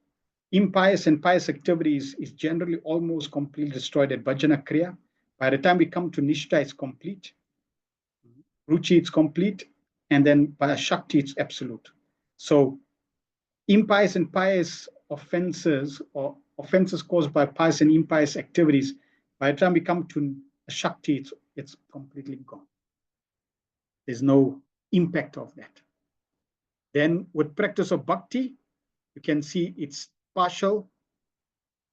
impious and pious activities is generally almost completely destroyed at bhajana kriya. By the time we come to nishta, it's complete. Ruchi, it's complete. And then by shakti, it's absolute. So impious and pious offenses, or offenses caused by pious and impious activities, by the time we come to shakti, it's completely gone. There's no impact of that. Then with practice of bhakti, you can see it's partial,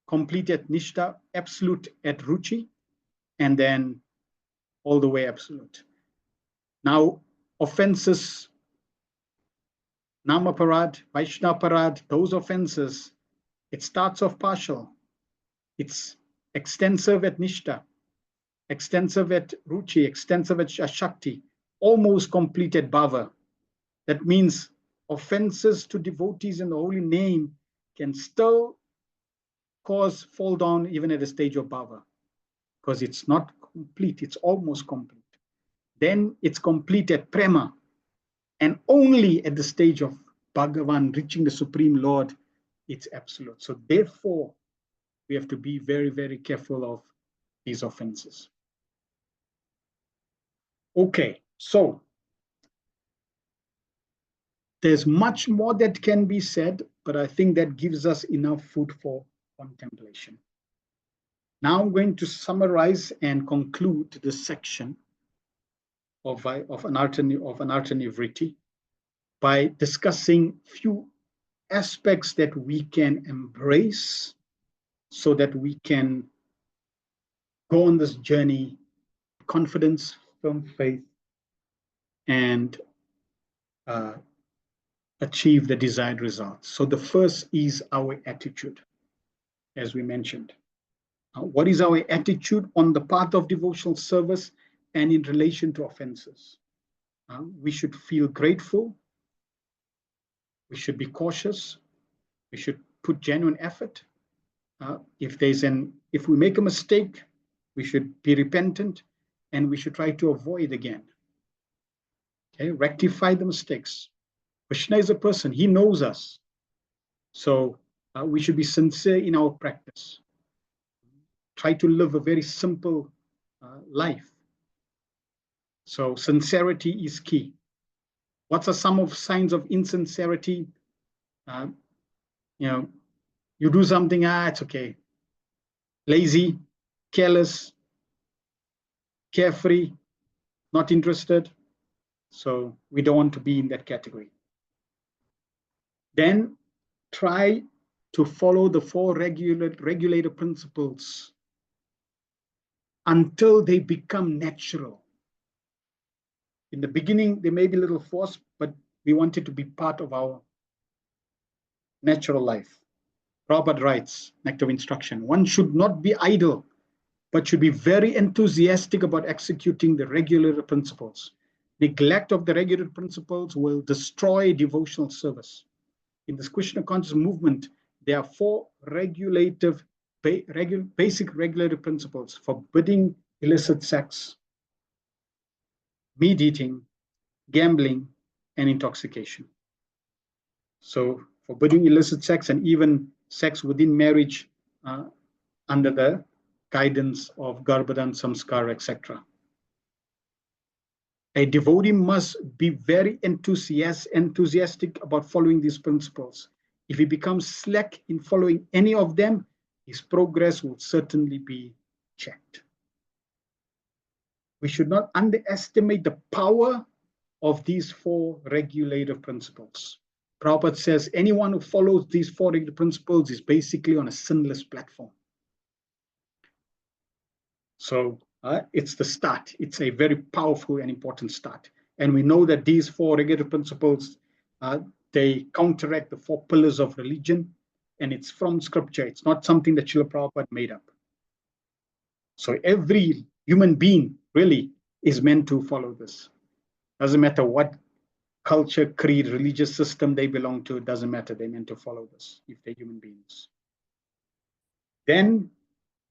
complete at nishta, absolute at ruchi, and then all the way absolute. Now, offenses, namaparad, vaishnaparad, those offenses, it starts off partial. It's extensive at nishta, extensive at ruchi, extensive at shakti, almost complete at bhava. That means offenses to devotees in the holy name can still cause fall down even at the stage of bhava, because it's not complete, it's almost complete. Then it's complete at prema, and only at the stage of Bhagavan, reaching the Supreme Lord, it's absolute. So therefore, we have to be very, very careful of these offenses. Okay, so there's much more that can be said, but I think that gives us enough food for contemplation. Now I'm going to summarize and conclude this section of Anartha Nivritti by discussing few aspects that we can embrace so that we can go on this journey, confidence, firm faith, and achieve the desired results. So the first is our attitude, as we mentioned. What is our attitude on the path of devotional service and in relation to offenses? We should feel grateful. We should be cautious. We should put genuine effort. If we make a mistake, we should be repentant, and we should try to avoid again. Okay, rectify the mistakes. Krishna is a person, he knows us. So we should be sincere in our practice. Try to live a very simple life. So sincerity is key. What are some of signs of insincerity? You do something, it's okay. Lazy, careless, carefree, not interested. So we don't want to be in that category. Then try to follow the 4 regulator principles until they become natural. In the beginning, they may be a little forced, but we want it to be part of our natural life. Prabhupada writes, Nectar of Instruction, one should not be idle, but should be very enthusiastic about executing the regulator principles. Neglect of the regulator principles will destroy devotional service. In this Krishna conscious movement, there are 4 basic regulative principles: forbidding illicit sex, meat eating, gambling, and intoxication. So forbidding illicit sex and even sex within marriage under the guidance of Garbhadan, Samskar, etc. A devotee must be very enthusiastic about following these principles. If he becomes slack in following any of them, his progress will certainly be checked. We should not underestimate the power of these 4 regulative principles. Prabhupada says anyone who follows these 4 regulative principles is basically on a sinless platform. So it's the start. It's a very powerful and important start. And we know that these 4 regulative principles, they counteract the 4 pillars of religion, and it's from scripture. It's not something that Srila Prabhupada made up. So every human being really is meant to follow this. Doesn't matter what culture, creed, religious system they belong to, it doesn't matter. They're meant to follow this if they're human beings. Then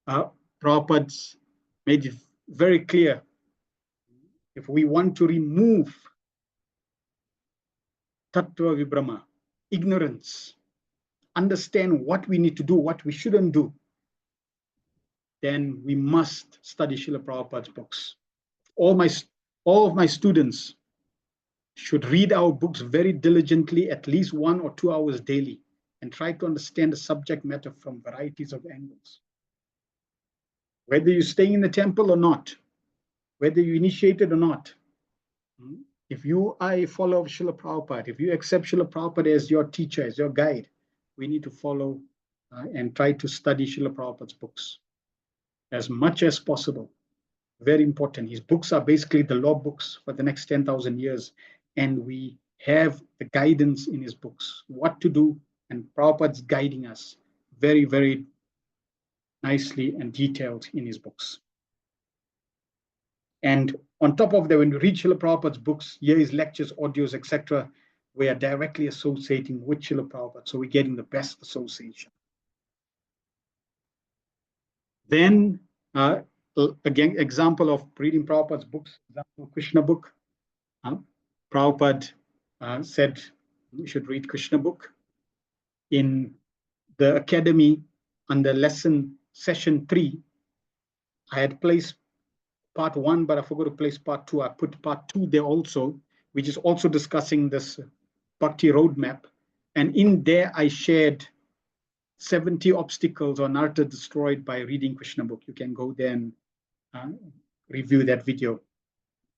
Prabhupada made it very clear, if we want to remove Tattva Vibhrama, ignorance, understand what we need to do, what we shouldn't do, then we must study Srila Prabhupada's books. All of my students should read our books very diligently, at least 1 or 2 hours daily, and try to understand the subject matter from varieties of angles. Whether you're staying in the temple or not, whether you initiated or not, if you are a follower of Srila Prabhupada, if you accept Srila Prabhupada as your teacher, as your guide, we need to follow and try to study Srila Prabhupada's books as much as possible. Very important. His books are basically the law books for the next 10,000 years. And we have the guidance in his books, what to do, and Prabhupada's guiding us very, very nicely and detailed in his books. And on top of that, when we read Srila Prabhupada's books, hear his lectures, audios, etc., we are directly associating with Srila Prabhupada. So we're getting the best association. Then, again, example of reading Prabhupada's books, example, Krishna book. Prabhupada said we should read Krishna book. In the academy, under lesson session 3, I had placed part 1, but I forgot to place part 2. I put part 2 there also, which is also discussing this Bhakti roadmap. And in there, I shared 70 obstacles or narrative destroyed by reading Krishna book. You can go there and review that video.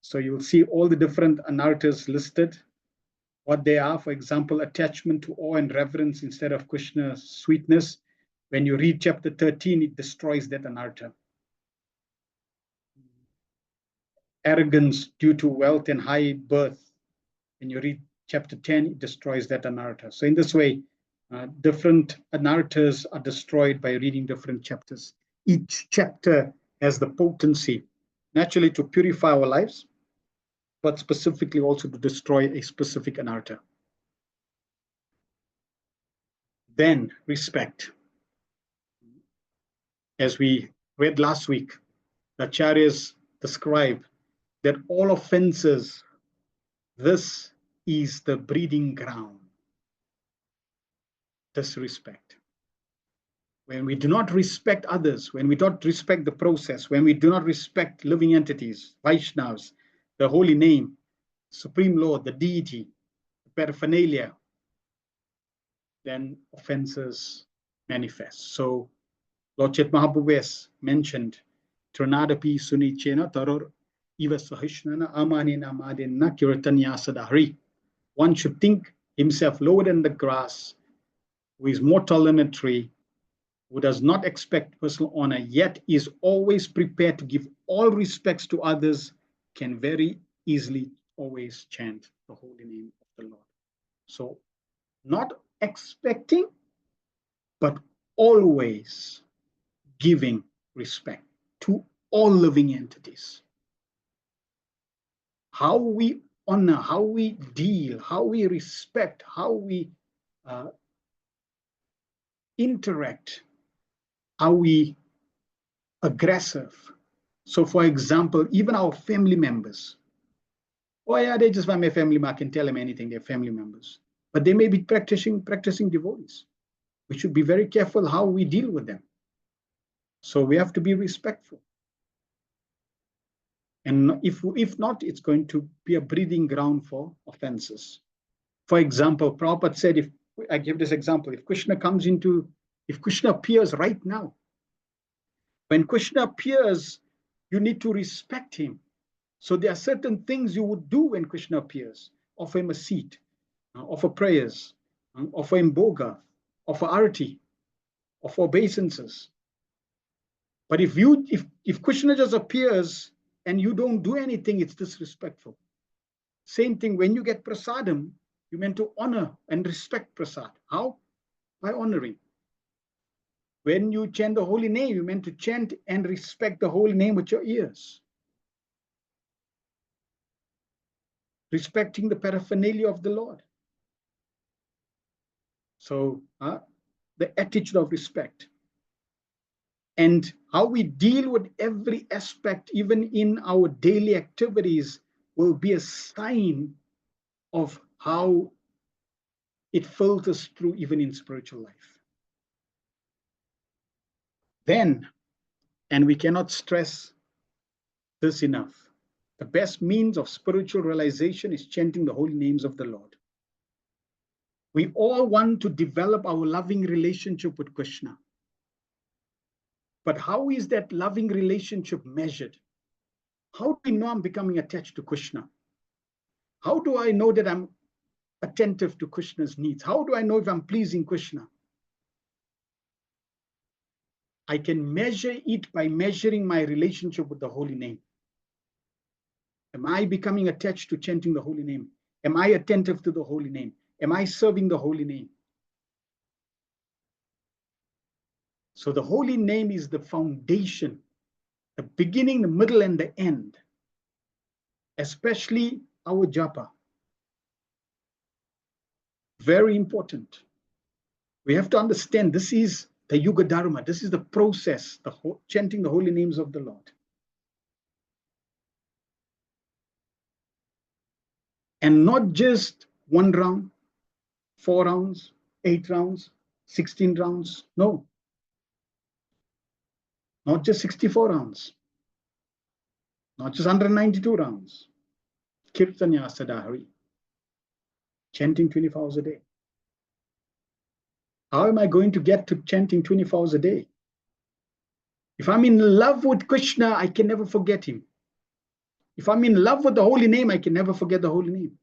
So you'll see all the different narratives listed, what they are. For example, attachment to awe and reverence instead of Krishna's sweetness. When you read chapter 13, it destroys that narrative. Arrogance due to wealth and high birth. When you read chapter 10, it destroys that narrative. So in this way, different narratives are destroyed by reading different chapters. Each chapter has the potency, naturally, to purify our lives, but specifically also to destroy a specific narrative. Then respect. As we read last week, the acharyas describe that all offenses, this is the breeding ground. Disrespect. When we do not respect others, when we don't respect the process, when we do not respect living entities, Vaishnavas, the holy name, Supreme Lord, the deity, the paraphernalia, then offenses manifest. So Lord Chaitanya Mahaprabhu mentioned, Trinadapi Sunichena Taror Iva Sahishnana Amanina Madina Kiratanya Sadahari. One should think himself lower than the grass, who is more tall than a tree, who does not expect personal honor, yet is always prepared to give all respects to others, can very easily always chant the holy name of the Lord. So not expecting, but always giving respect. to all living entities. How we honor, how we deal, how we respect, how we interact, are we aggressive? So for example, even our family members, oh yeah, they just want my family, I can tell them anything, they're family members. But they may be practicing devotees. We should be very careful how we deal with them. So we have to be respectful. And if not, it's going to be a breeding ground for offenses. For example, Prabhupada said, if I give this example, if Krishna appears right now, when Krishna appears, you need to respect him. So there are certain things you would do when Krishna appears. Offer him a seat, offer prayers, offer him bhoga, offer arati, offer obeisances. But if Krishna just appears and you don't do anything, it's disrespectful. Same thing, when you get prasadam, you're meant to honor and respect prasad. How? By honoring. When you chant the holy name, you're meant to chant and respect the holy name with your ears. Respecting the paraphernalia of the Lord. So the attitude of respect. And how we deal with every aspect, even in our daily activities, will be a sign of how it filters through even in spiritual life. Then, and we cannot stress this enough, the best means of spiritual realization is chanting the holy names of the Lord. We all want to develop our loving relationship with Krishna. But how is that loving relationship measured? How do I know I'm becoming attached to Krishna? How do I know that I'm attentive to Krishna's needs? How do I know if I'm pleasing Krishna? I can measure it by measuring my relationship with the holy name. Am I becoming attached to chanting the holy name? Am I attentive to the holy name? Am I serving the holy name? So the holy name is the foundation, the beginning, the middle, and the end, especially our japa. Very important. We have to understand this is the Yuga Dharma. This is the process, chanting the holy names of the Lord. And not just 1 round, 4 rounds, 8 rounds, 16 rounds. No. Not just 64 rounds. Not just 192 rounds. Kirtanya Sadahari. Chanting 24 hours a day. How am I going to get to chanting 24 hours a day? If I'm in love with Krishna, I can never forget him. If I'm in love with the holy name, I can never forget the holy name.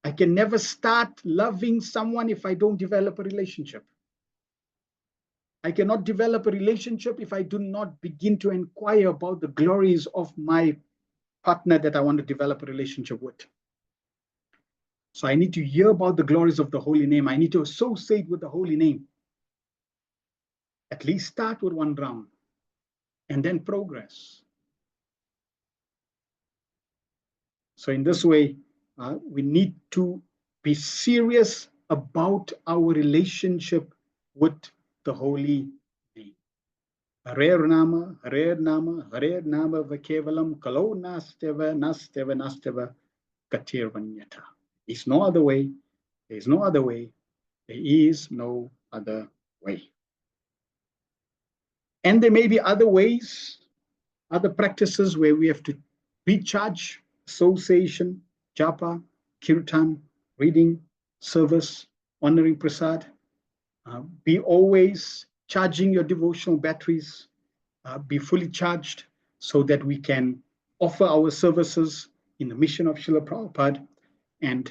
I can never start loving someone if I don't develop a relationship. I cannot develop a relationship if I do not begin to inquire about the glories of my partner that I want to develop a relationship with. So I need to hear about the glories of the holy name. I need to associate with the holy name. At least start with 1 round and then progress. So in this way, we need to be serious about our relationship with the holy name. Hare Nama, Hare Nama, Hare Nama Vakevalam, Kalo Nasteva, Nasteva, Nasteva, Katirvanyata. There's no other way. There is no other way. There is no other way. And there may be other ways, other practices where we have to recharge, association, japa, kirtan, reading, service, honoring prasad. Be always charging your devotional batteries. Be fully charged so that we can offer our services in the mission of Srila Prabhupada. And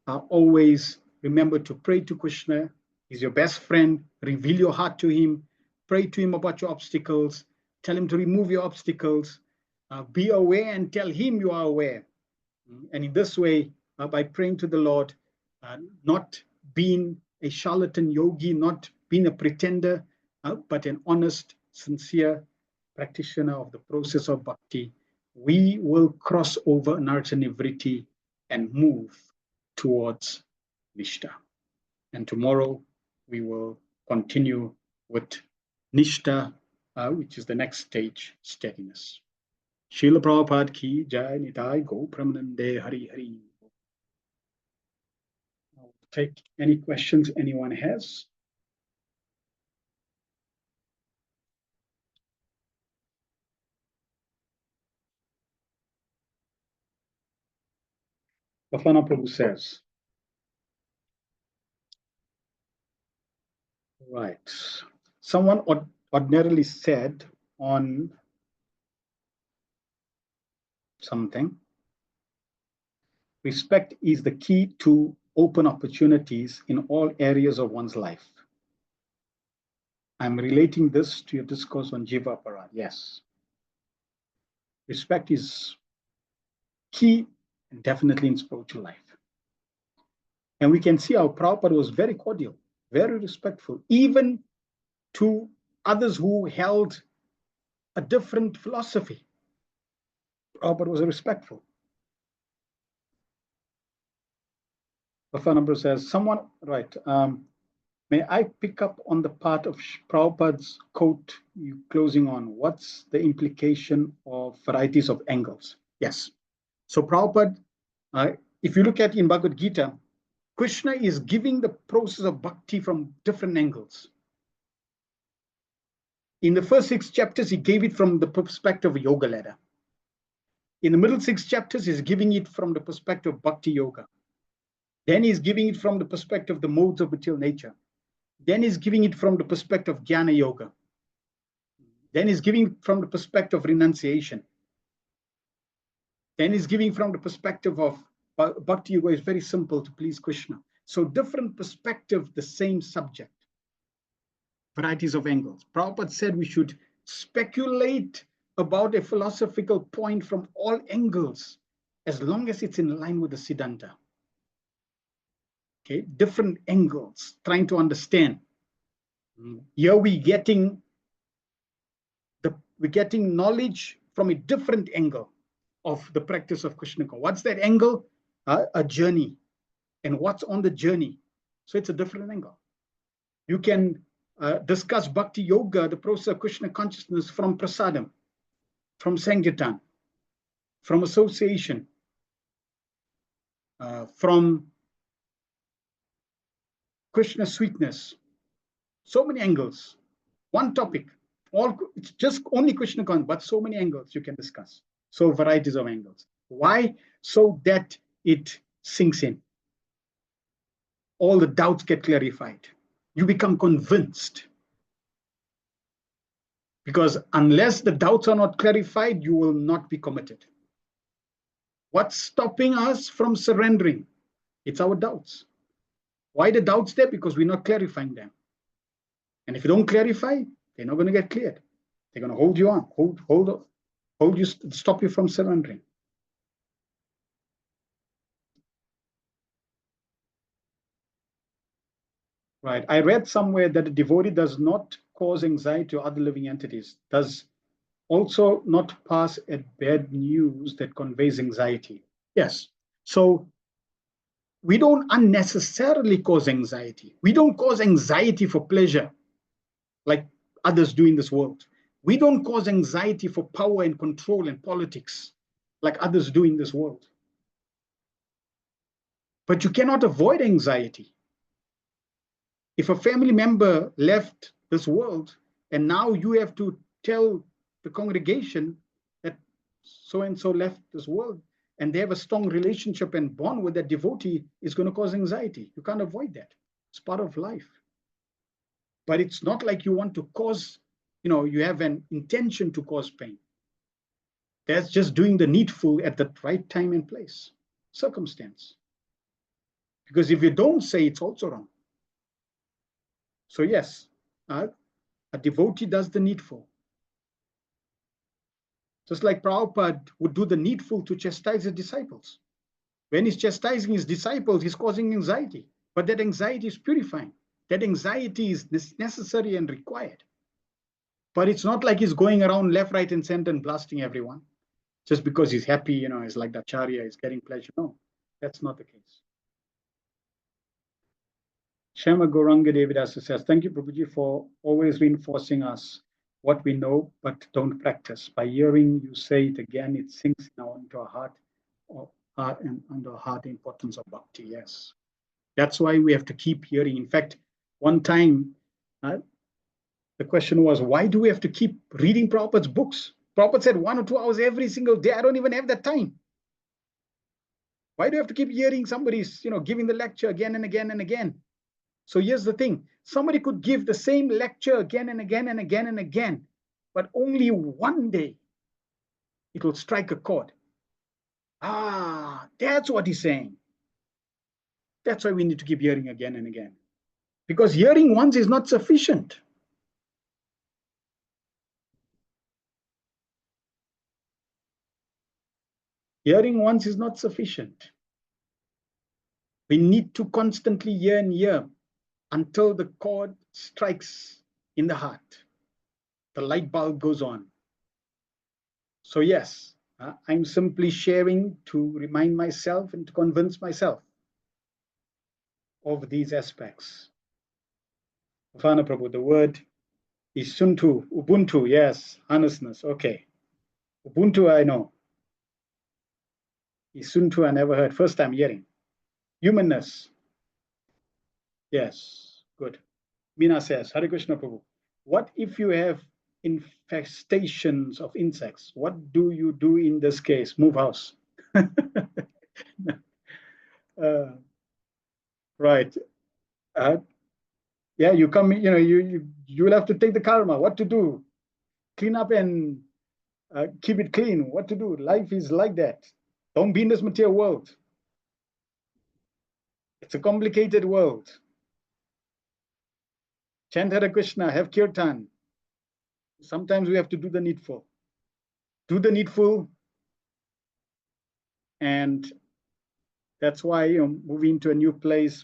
always remember to pray to Krishna. He's your best friend. Reveal your heart to him. Pray to him about your obstacles. Tell him to remove your obstacles. Be aware and tell him you are aware. And in this way, by praying to the Lord, not being a charlatan yogi, not being a pretender, but an honest, sincere practitioner of the process of bhakti, we will cross over anartha nivritti and move towards Nishta. And tomorrow we will continue with Nishta, which is the next stage, steadiness. Srila Prabhupada ki jai, Nitai Go Pramanande Hari Hari. I'll take any questions anyone has. Bafana Prabhu says, right. Someone ordinarily said on something, respect is the key to open opportunities in all areas of one's life. I'm relating this to your discourse on Jiva Aparad. Yes. Respect is key and definitely in spiritual life. And we can see how Prabhupada was very cordial, very respectful, even to others who held a different philosophy. Prabhupada was respectful. Bafana says, someone, right, may I pick up on the part of Prabhupada's quote you closing on? What's the implication of varieties of angles? Yes. So Prabhupada, if you look at in Bhagavad Gita, Krishna is giving the process of bhakti from different angles. In the first 6 chapters, he gave it from the perspective of yoga ladder. In the middle 6 chapters, he's giving it from the perspective of bhakti yoga. Then he's giving it from the perspective of the modes of material nature. Then he's giving it from the perspective of jnana yoga. Then he's giving it from the perspective of renunciation. Then he's giving from the perspective of bhakti yoga is very simple to please Krishna. So different perspective, the same subject. Varieties of angles. Prabhupada said we should speculate about a philosophical point from all angles as long as it's in line with the Siddhanta. Okay, different angles, trying to understand. Here we're getting knowledge from a different angle of the practice of Krishna. What's that angle? A journey. And what's on the journey? So it's a different angle. You can discuss bhakti yoga, the process of Krishna consciousness, from prasadam, from sankirtan, from association, from Krishna sweetness. So many angles. One topic. It's just only Krishna consciousness, but so many angles you can discuss. So varieties of angles. Why? So that it sinks in. All the doubts get clarified. You become convinced. Because unless the doubts are not clarified, you will not be committed. What's stopping us from surrendering? It's our doubts. Why the doubts there? Because we're not clarifying them. And if you don't clarify, they're not going to get cleared. They're going to hold you on, hold you, stop you from surrendering. Right. I read somewhere that a devotee does not cause anxiety to other living entities, does also not pass at bad news that conveys anxiety. Yes. So we don't unnecessarily cause anxiety. We don't cause anxiety for pleasure like others do in this world. We don't cause anxiety for power and control and politics like others do in this world. But you cannot avoid anxiety. If a family member left this world and now you have to tell the congregation that so-and-so left this world and they have a strong relationship and bond with that devotee, is going to cause anxiety. You can't avoid that. It's part of life. But it's not like you want to cause, you have an intention to cause pain. That's just doing the needful at the right time and place, circumstance. Because if you don't say, it's also wrong. So yes, a devotee does the needful. Just like Prabhupada would do the needful to chastise his disciples. When he's chastising his disciples, he's causing anxiety. But that anxiety is purifying. That anxiety is necessary and required. But it's not like he's going around left, right, and center and blasting everyone just because he's happy, you know, it's like the Acharya is getting pleasure. No, that's not the case. Shama Goranga Devidasa says, thank you, Prabhuji, for always reinforcing us what we know but don't practice. By hearing you say it again, it sinks now into our heart and under our heart the importance of bhakti. Yes. That's why we have to keep hearing. In fact, one time, the question was, why do we have to keep reading Prabhupada's books? Prabhupada said 1 or 2 hours every single day. I don't even have that time. Why do you have to keep hearing somebody's, you know, giving the lecture again and again and again? So here's the thing. Somebody could give the same lecture again and again and again and again, but only one day it will strike a chord. Ah, that's what he's saying. That's why we need to keep hearing again and again. Because hearing once is not sufficient. Hearing once is not sufficient. We need to constantly hear and hear until the chord strikes in the heart. The light bulb goes on. So yes, I'm simply sharing to remind myself and to convince myself of these aspects. Vana Prabhu, the word is Suntu, Ubuntu, yes, honestness, okay. Ubuntu I know. Isuntu I never heard, first time hearing. Humanness, yes, good. Meena says, Hare Krishna Prabhu, what if you have infestations of insects? What do you do in this case? Move house. Right. Yeah, you come, you know, you will have to take the karma. What to do? Clean up and keep it clean. What to do? Life is like that. Don't be in this material world. It's a complicated world. Chant Hare Krishna, have kirtan. Sometimes we have to do the needful. Do the needful. And that's why, you know, moving to a new place,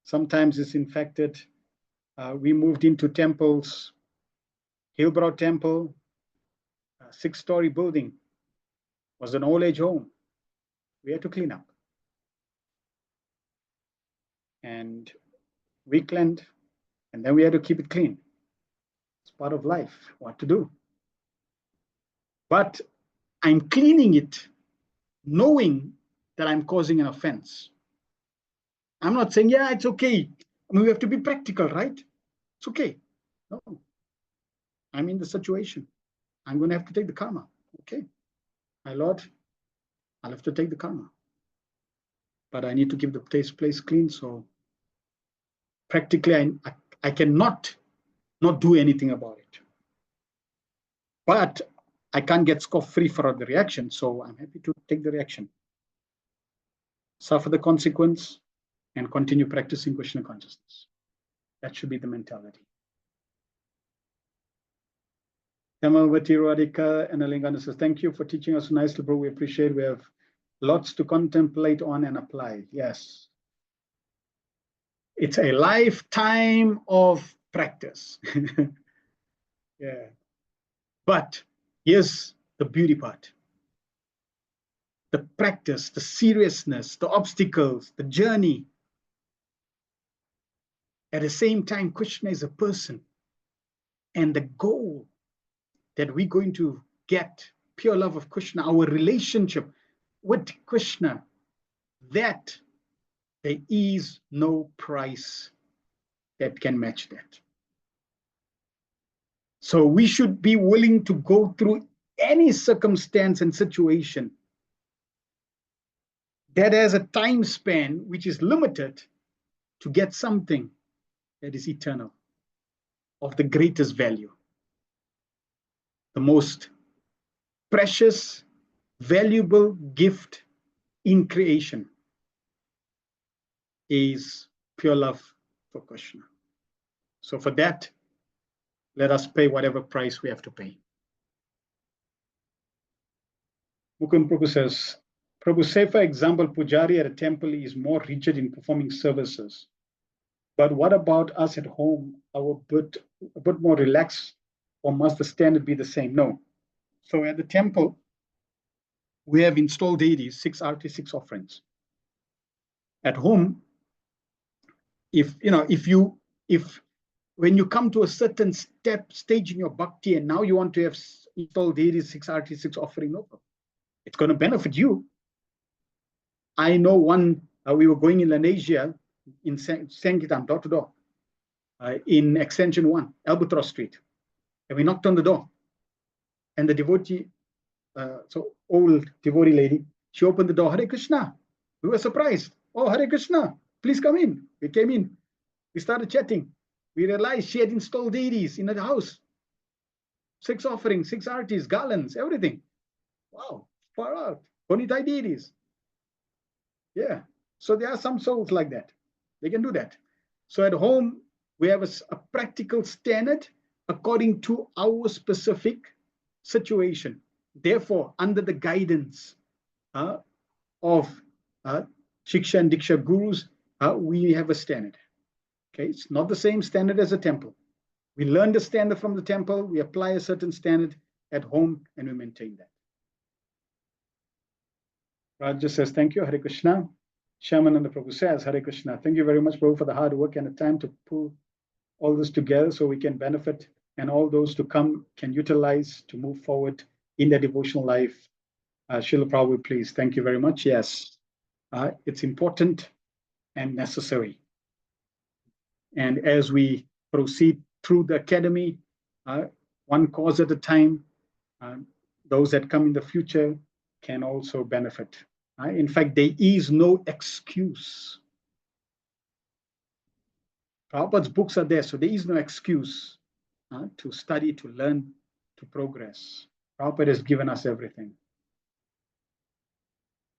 sometimes it's infected. We moved into temples, Hillbrow Temple, a 6-story building, was an old age home. We had to clean up. And we cleaned, and then we had to keep it clean. It's part of life, what to do. But I'm cleaning it, knowing that I'm causing an offense. I'm not saying, yeah, it's okay. I mean, we have to be practical, right? It's okay. No, I'm in the situation. I'm going to have to take the karma. Okay, my Lord, I'll have to take the karma. But I need to keep the place clean. So practically, I cannot not do anything about it. But I can't get scot-free for the reaction. So I'm happy to take the reaction, suffer the consequence, and continue practicing Krishna consciousness. That should be the mentality. Tamavati Radhika and Alingana says, thank you for teaching us nicely, bro. We appreciate. We have lots to contemplate on and apply. Yes. It's a lifetime of practice. Yeah. But here's the beauty part. The practice, the seriousness, the obstacles, the journey. At the same time, Krishna is a person. And the goal that we're going to get, pure love of Krishna, our relationship with Krishna, that there is no price that can match that. So we should be willing to go through any circumstance and situation that has a time span which is limited to get something that is eternal, of the greatest value. The most precious, valuable gift in creation is pure love for Krishna. So for that, let us pay whatever price we have to pay. Mukund Prabhu says, Prabhu, say for example, Pujari at a temple is more rigid in performing services. But what about us at home? Our a bit more relaxed or must the standard be the same? No. So at the temple, we have installed deities, 6 arti, 6 offerings. At home, if when you come to a certain stage in your bhakti and now you want to have installed deities, 6 arti, 6 offering, no problem. It's going to benefit you. I know one, we were going in Lanesia in Sangitam, door to door, in Extension 1, Albatross Street. And we knocked on the door. And the devotee, so old devotee lady, she opened the door, Hare Krishna. We were surprised. Oh, Hare Krishna, please come in. We came in. We started chatting. We realized she had installed deities in the house. 6 offerings, 6 artis, garlands, everything. Wow, far out. Bonitai deities. Yeah. So there are some souls like that. They can do that. So at home, we have a practical standard according to our specific situation. Therefore, under the guidance of Shiksha and Diksha gurus, we have a standard. Okay, it's not the same standard as a temple. We learn the standard from the temple, we apply a certain standard at home, and we maintain that. Raja says, thank you, Hare Krishna. Shyamananda Prabhu says, Hare Krishna. Thank you very much, Prabhu, for the hard work and the time to pull all this together so we can benefit and all those to come can utilize to move forward in their devotional life. Srila Prabhu, please. Thank you very much. Yes, it's important and necessary. And as we proceed through the academy, one cause at a time, those that come in the future can also benefit. In fact, there is no excuse. Prabhupada's books are there, so there is no excuse to study, to learn, to progress. Prabhupada has given us everything.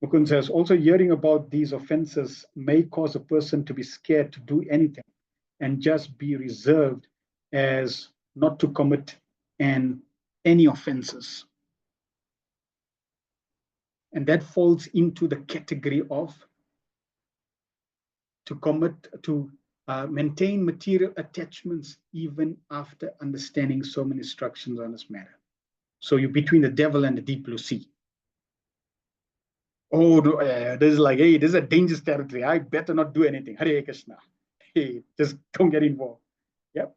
Mukund says, also hearing about these offenses may cause a person to be scared to do anything and just be reserved as not to commit any offenses. And that falls into the category of to maintain material attachments even after understanding so many instructions on this matter. So you're between the devil and the deep blue sea. Oh, no, this is like, hey, this is a dangerous territory. I better not do anything. Hare Krishna. Hey, just don't get involved. Yep.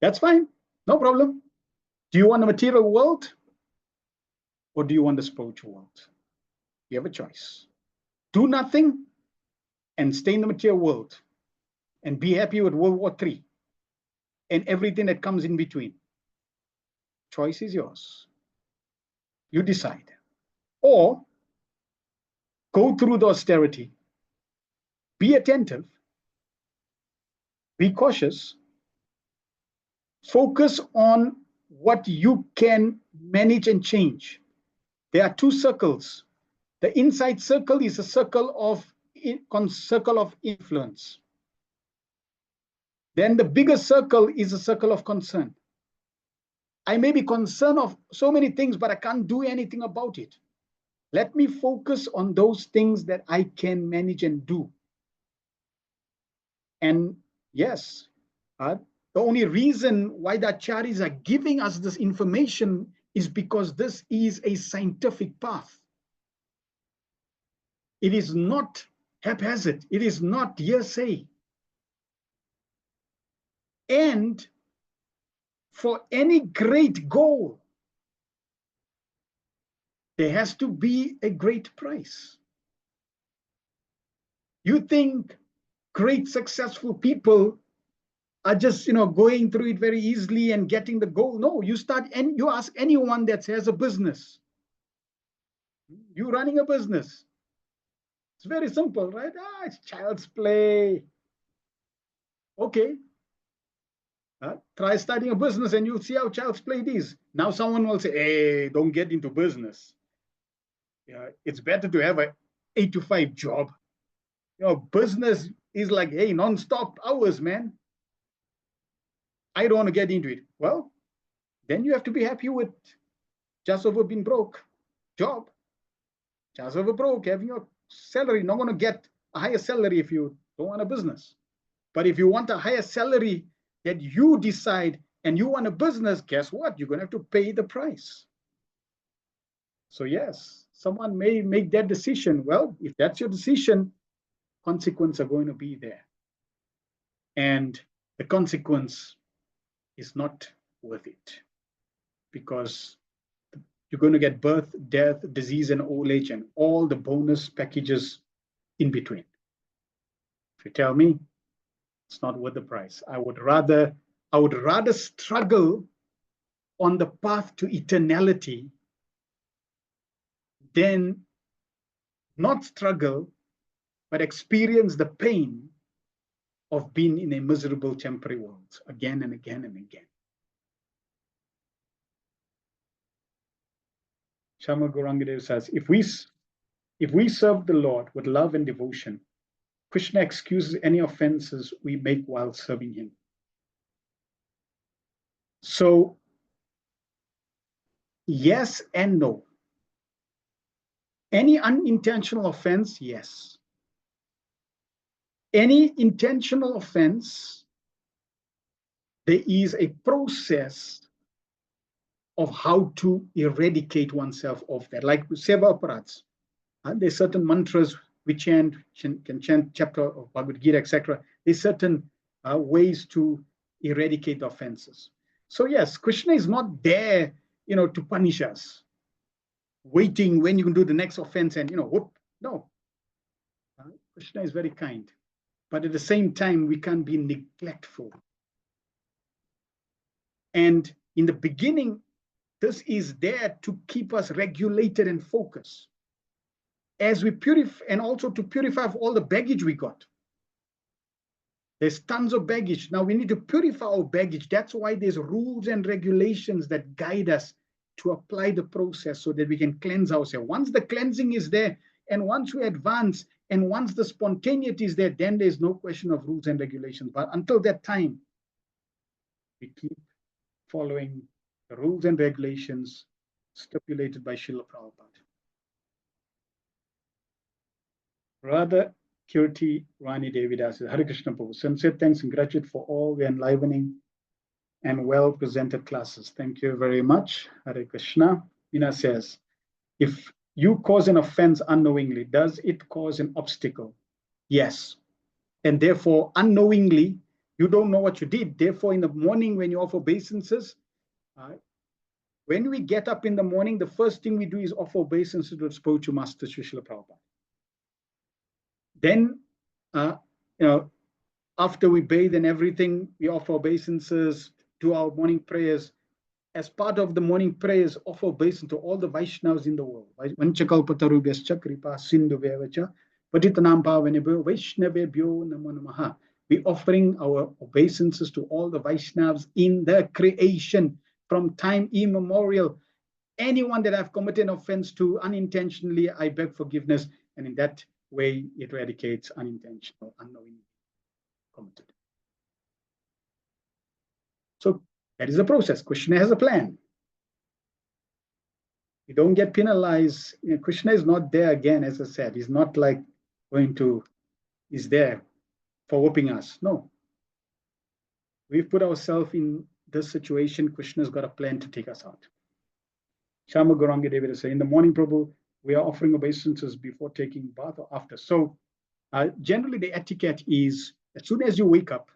That's fine. No problem. Do you want the material world? Or do you want the spiritual world? You have a choice. Do nothing and stay in the material world and be happy with World War III and everything that comes in between. Choice is yours. You decide. Or go through the austerity, be attentive, be cautious, focus on what you can manage and change. There are 2 circles. The inside circle is a circle of influence. Then the bigger circle is a circle of concern. I may be concerned of so many things, but I can't do anything about it. Let me focus on those things that I can manage and do. And yes, the only reason why the acharyas are giving us this information is because this is a scientific path. It is not haphazard. It is not hearsay. And for any great goal, there has to be a great price. You think great successful people are just going through it very easily and getting the goal? No, you ask anyone that has a business. You running a business. It's very simple, right? It's child's play. Okay. Try starting a business and you'll see how child's play it is. Now someone will say, hey, don't get into business. It's better to have an 8-to-5 job. Business is like, hey, non-stop hours, man. I don't want to get into it. Well, then you have to be happy with just over being broke job. Just over broke, having your salary. Not going to get a higher salary if you don't want a business. But if you want a higher salary that you decide and you want a business, guess what? You're going to have to pay the price. So yes, someone may make that decision. Well, if that's your decision, consequences are going to be there. And the consequence is not worth it, because you're going to get birth, death, disease, and old age, and all the bonus packages in between. If you tell me it's not worth the price, I would rather struggle on the path to eternality than not struggle, but experience the pain of being in a miserable temporary world again and again and again. Shama Gaurangadev says, if we serve the Lord with love and devotion, Krishna excuses any offenses we make while serving him. So, yes and no. Any unintentional offense, yes. Any intentional offense, there is a process of how to eradicate oneself of that. Like Seva Aparats, there's certain mantras we can chant chapter of Bhagavad Gita, etc. There's certain ways to eradicate offenses. So yes, Krishna is not there, to punish us, waiting when you can do the next offense and, whoop. No. Krishna is very kind. But at the same time, we can't be neglectful. And in the beginning, this is there to keep us regulated and focused as we purify, and also to purify of all the baggage we got. There's tons of baggage. Now we need to purify our baggage. That's why there's rules and regulations that guide us to apply the process so that we can cleanse ourselves. Once the cleansing is there, and once we advance, and once the spontaneity is there, then there's no question of rules and regulations. But until that time, we keep following the rules and regulations stipulated by Srila Prabhupada. Radha Kirti Rani Devidas says, Hare Krishna Prabhu. Sincere thanks and gratitude for all the enlivening and well presented classes. Thank you very much. Hare Krishna. Meena says, if you cause an offense unknowingly, does it cause an obstacle? Yes. And therefore, unknowingly, you don't know what you did. Therefore, in the morning when you offer obeisances, when we get up in the morning, the first thing we do is offer obeisances to the spiritual master, Srila Prabhupada. Then, after we bathe and everything, we offer obeisances, do our morning prayers. As part of the morning prayers, offer obeisance to all the Vaishnavas in the world. Vanchakalpatarubhyascha kripa sindhuvevacha patitanam pavanebhyo Vaishnavebhyo namo namaha. We're offering our obeisances to all the Vaishnavas in the creation from time immemorial. Anyone that I've committed an offense to unintentionally, I beg forgiveness, and in that way it eradicates unintentional, unknowing committed. So that is the process. Krishna has a plan. You don't get penalized. Krishna is not there again, as I said. He's not like he's there for whooping us. No. We've put ourselves in this situation. Krishna's got a plan to take us out. Shama Gaurangi Devi says, in the morning, Prabhu, we are offering obeisances before taking bath or after. So generally the etiquette is, as soon as you wake up,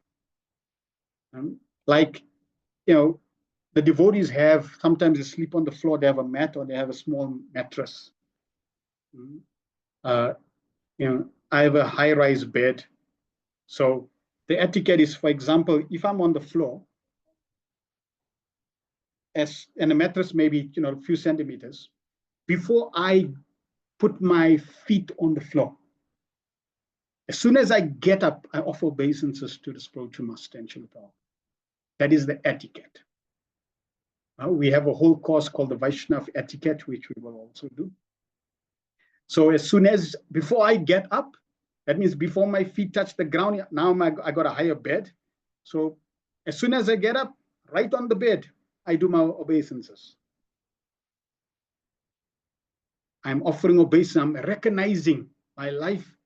the devotees have, sometimes they sleep on the floor, they have a mat or they have a small mattress. I have a high-rise bed. So the etiquette is, for example, if I'm on the floor, and the mattress maybe a few centimeters, before I put my feet on the floor, as soon as I get up, I offer obeisances to the spiritual master and Srila Prabhupada. That is the etiquette. We have a whole course called the Vaishnava etiquette, which we will also do. So as soon as, before I get up, that means before my feet touch the ground, now I got a higher bed. So as soon as I get up, right on the bed, I do my obeisances. I'm offering obeisance. I'm recognizing my life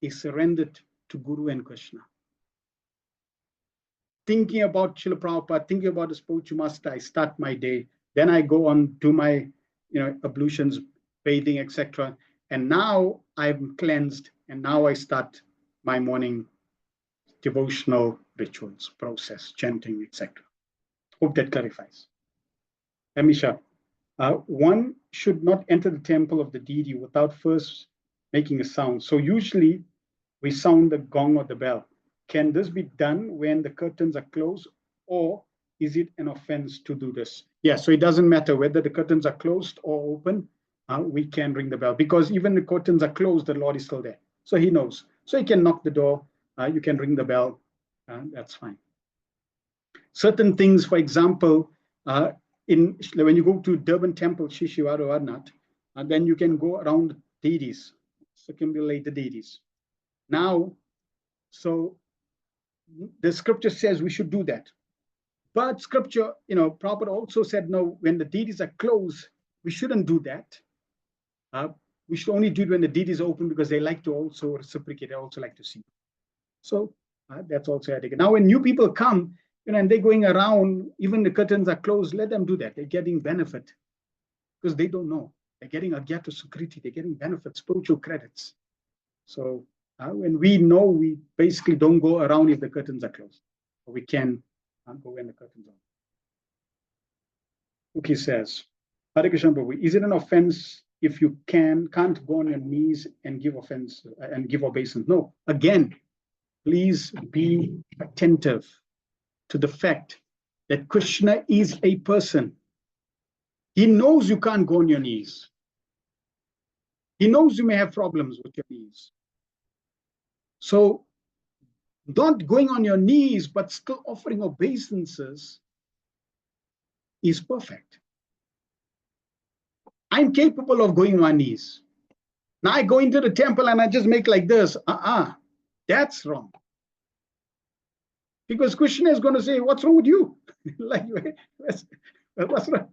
is surrendered to Guru and Krishna. thinking about Srila Prabhupada, thinking about the spiritual master, I start my day. Then I go on to my, ablutions, bathing, etc. And now I'm cleansed, and now I start my morning devotional rituals, process, chanting, etc. Hope that clarifies. Amisha, one should not enter the temple of the deity without first making a sound. So usually we sound the gong or the bell. Can this be done when the curtains are closed, or is it an offense to do this? Yeah, so it doesn't matter whether the curtains are closed or open, we can ring the bell, because even the curtains are closed, the Lord is still there. So he knows. So he can knock the door, you can ring the bell, that's fine. Certain things, for example, when you go to Durban Temple, Shri Shivara Varnat, then you can go around deities, circumambulate the deities. Now, so the scripture says we should do that. But scripture, Prabhupada also said, no, when the deities are closed, we shouldn't do that. We should only do it when the deities are open, because they like to also reciprocate, they also like to see. So that's also etiquette. Now, when new people come, and they're going around, even the curtains are closed, let them do that. They're getting benefit, because they don't know. They're getting Agyata Sukriti, they're getting benefits, spiritual credits. So when we know, we basically don't go around if the curtains are closed. Or we can go when the curtains are. Uki says, Hare Krishna Prabhu, is it an offense if you can't go on your knees and give offense and give obeisance? No. Again, please be attentive to the fact that Krishna is a person. He knows you can't go on your knees. He knows you may have problems with your knees. So not going on your knees, but still offering obeisances is perfect. I'm capable of going on my knees. Now I go into the temple and I just make like this. That's wrong. Because Krishna is going to say, what's wrong with you? Like, what's wrong?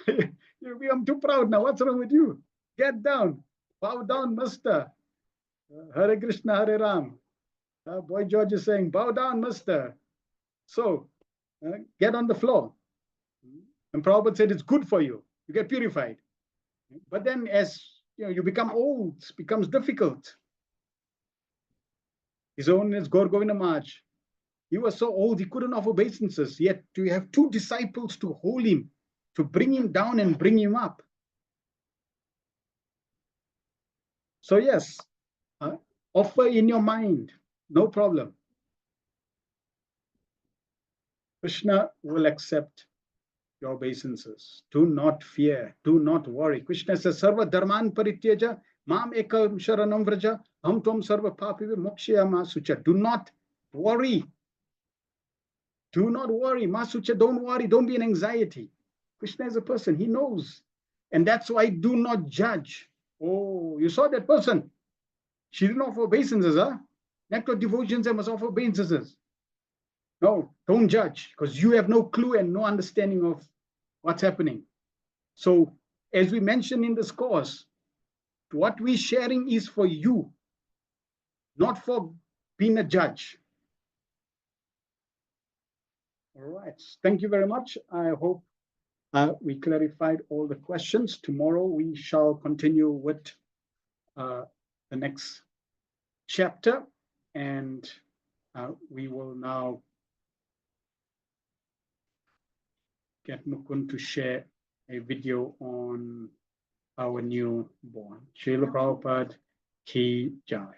I'm too proud now. What's wrong with you? Get down. Bow down, mister. Hare Krishna, Hare Ram. Boy George is saying, bow down, mister. So, get on the floor. And Prabhupada said, it's good for you. You get purified. But then as you become old, it becomes difficult. His own is Gaur Govinda Maharaj. He was so old, he couldn't offer obeisances. Yet to have two disciples to hold him, to bring him down and bring him up. So yes, offer in your mind, no problem. Krishna will accept your obeisances. Do not fear, do not worry. Krishna says, Sarva Dharman Parityaja, Mam Ekam Sharanam Vraja, Ham Tvam Sarva Papive Mokshayama Sucha. Do not worry. Do not worry. Masucha, don't worry. Don't be in anxiety. Krishna is a person. He knows. And that's why do not judge. Oh, you saw that person. She didn't offer obeisances, huh? Nectar devotions, they must offer obeisances. No, don't judge, because you have no clue and no understanding of what's happening. So, as we mentioned in this course, what we're sharing is for you, not for being a judge. All right. Thank you very much. I hope we clarified all the questions. Tomorrow we shall continue with the next chapter, and we will now get Mukund to share a video on our newborn. Srila Prabhupada Ki Jai.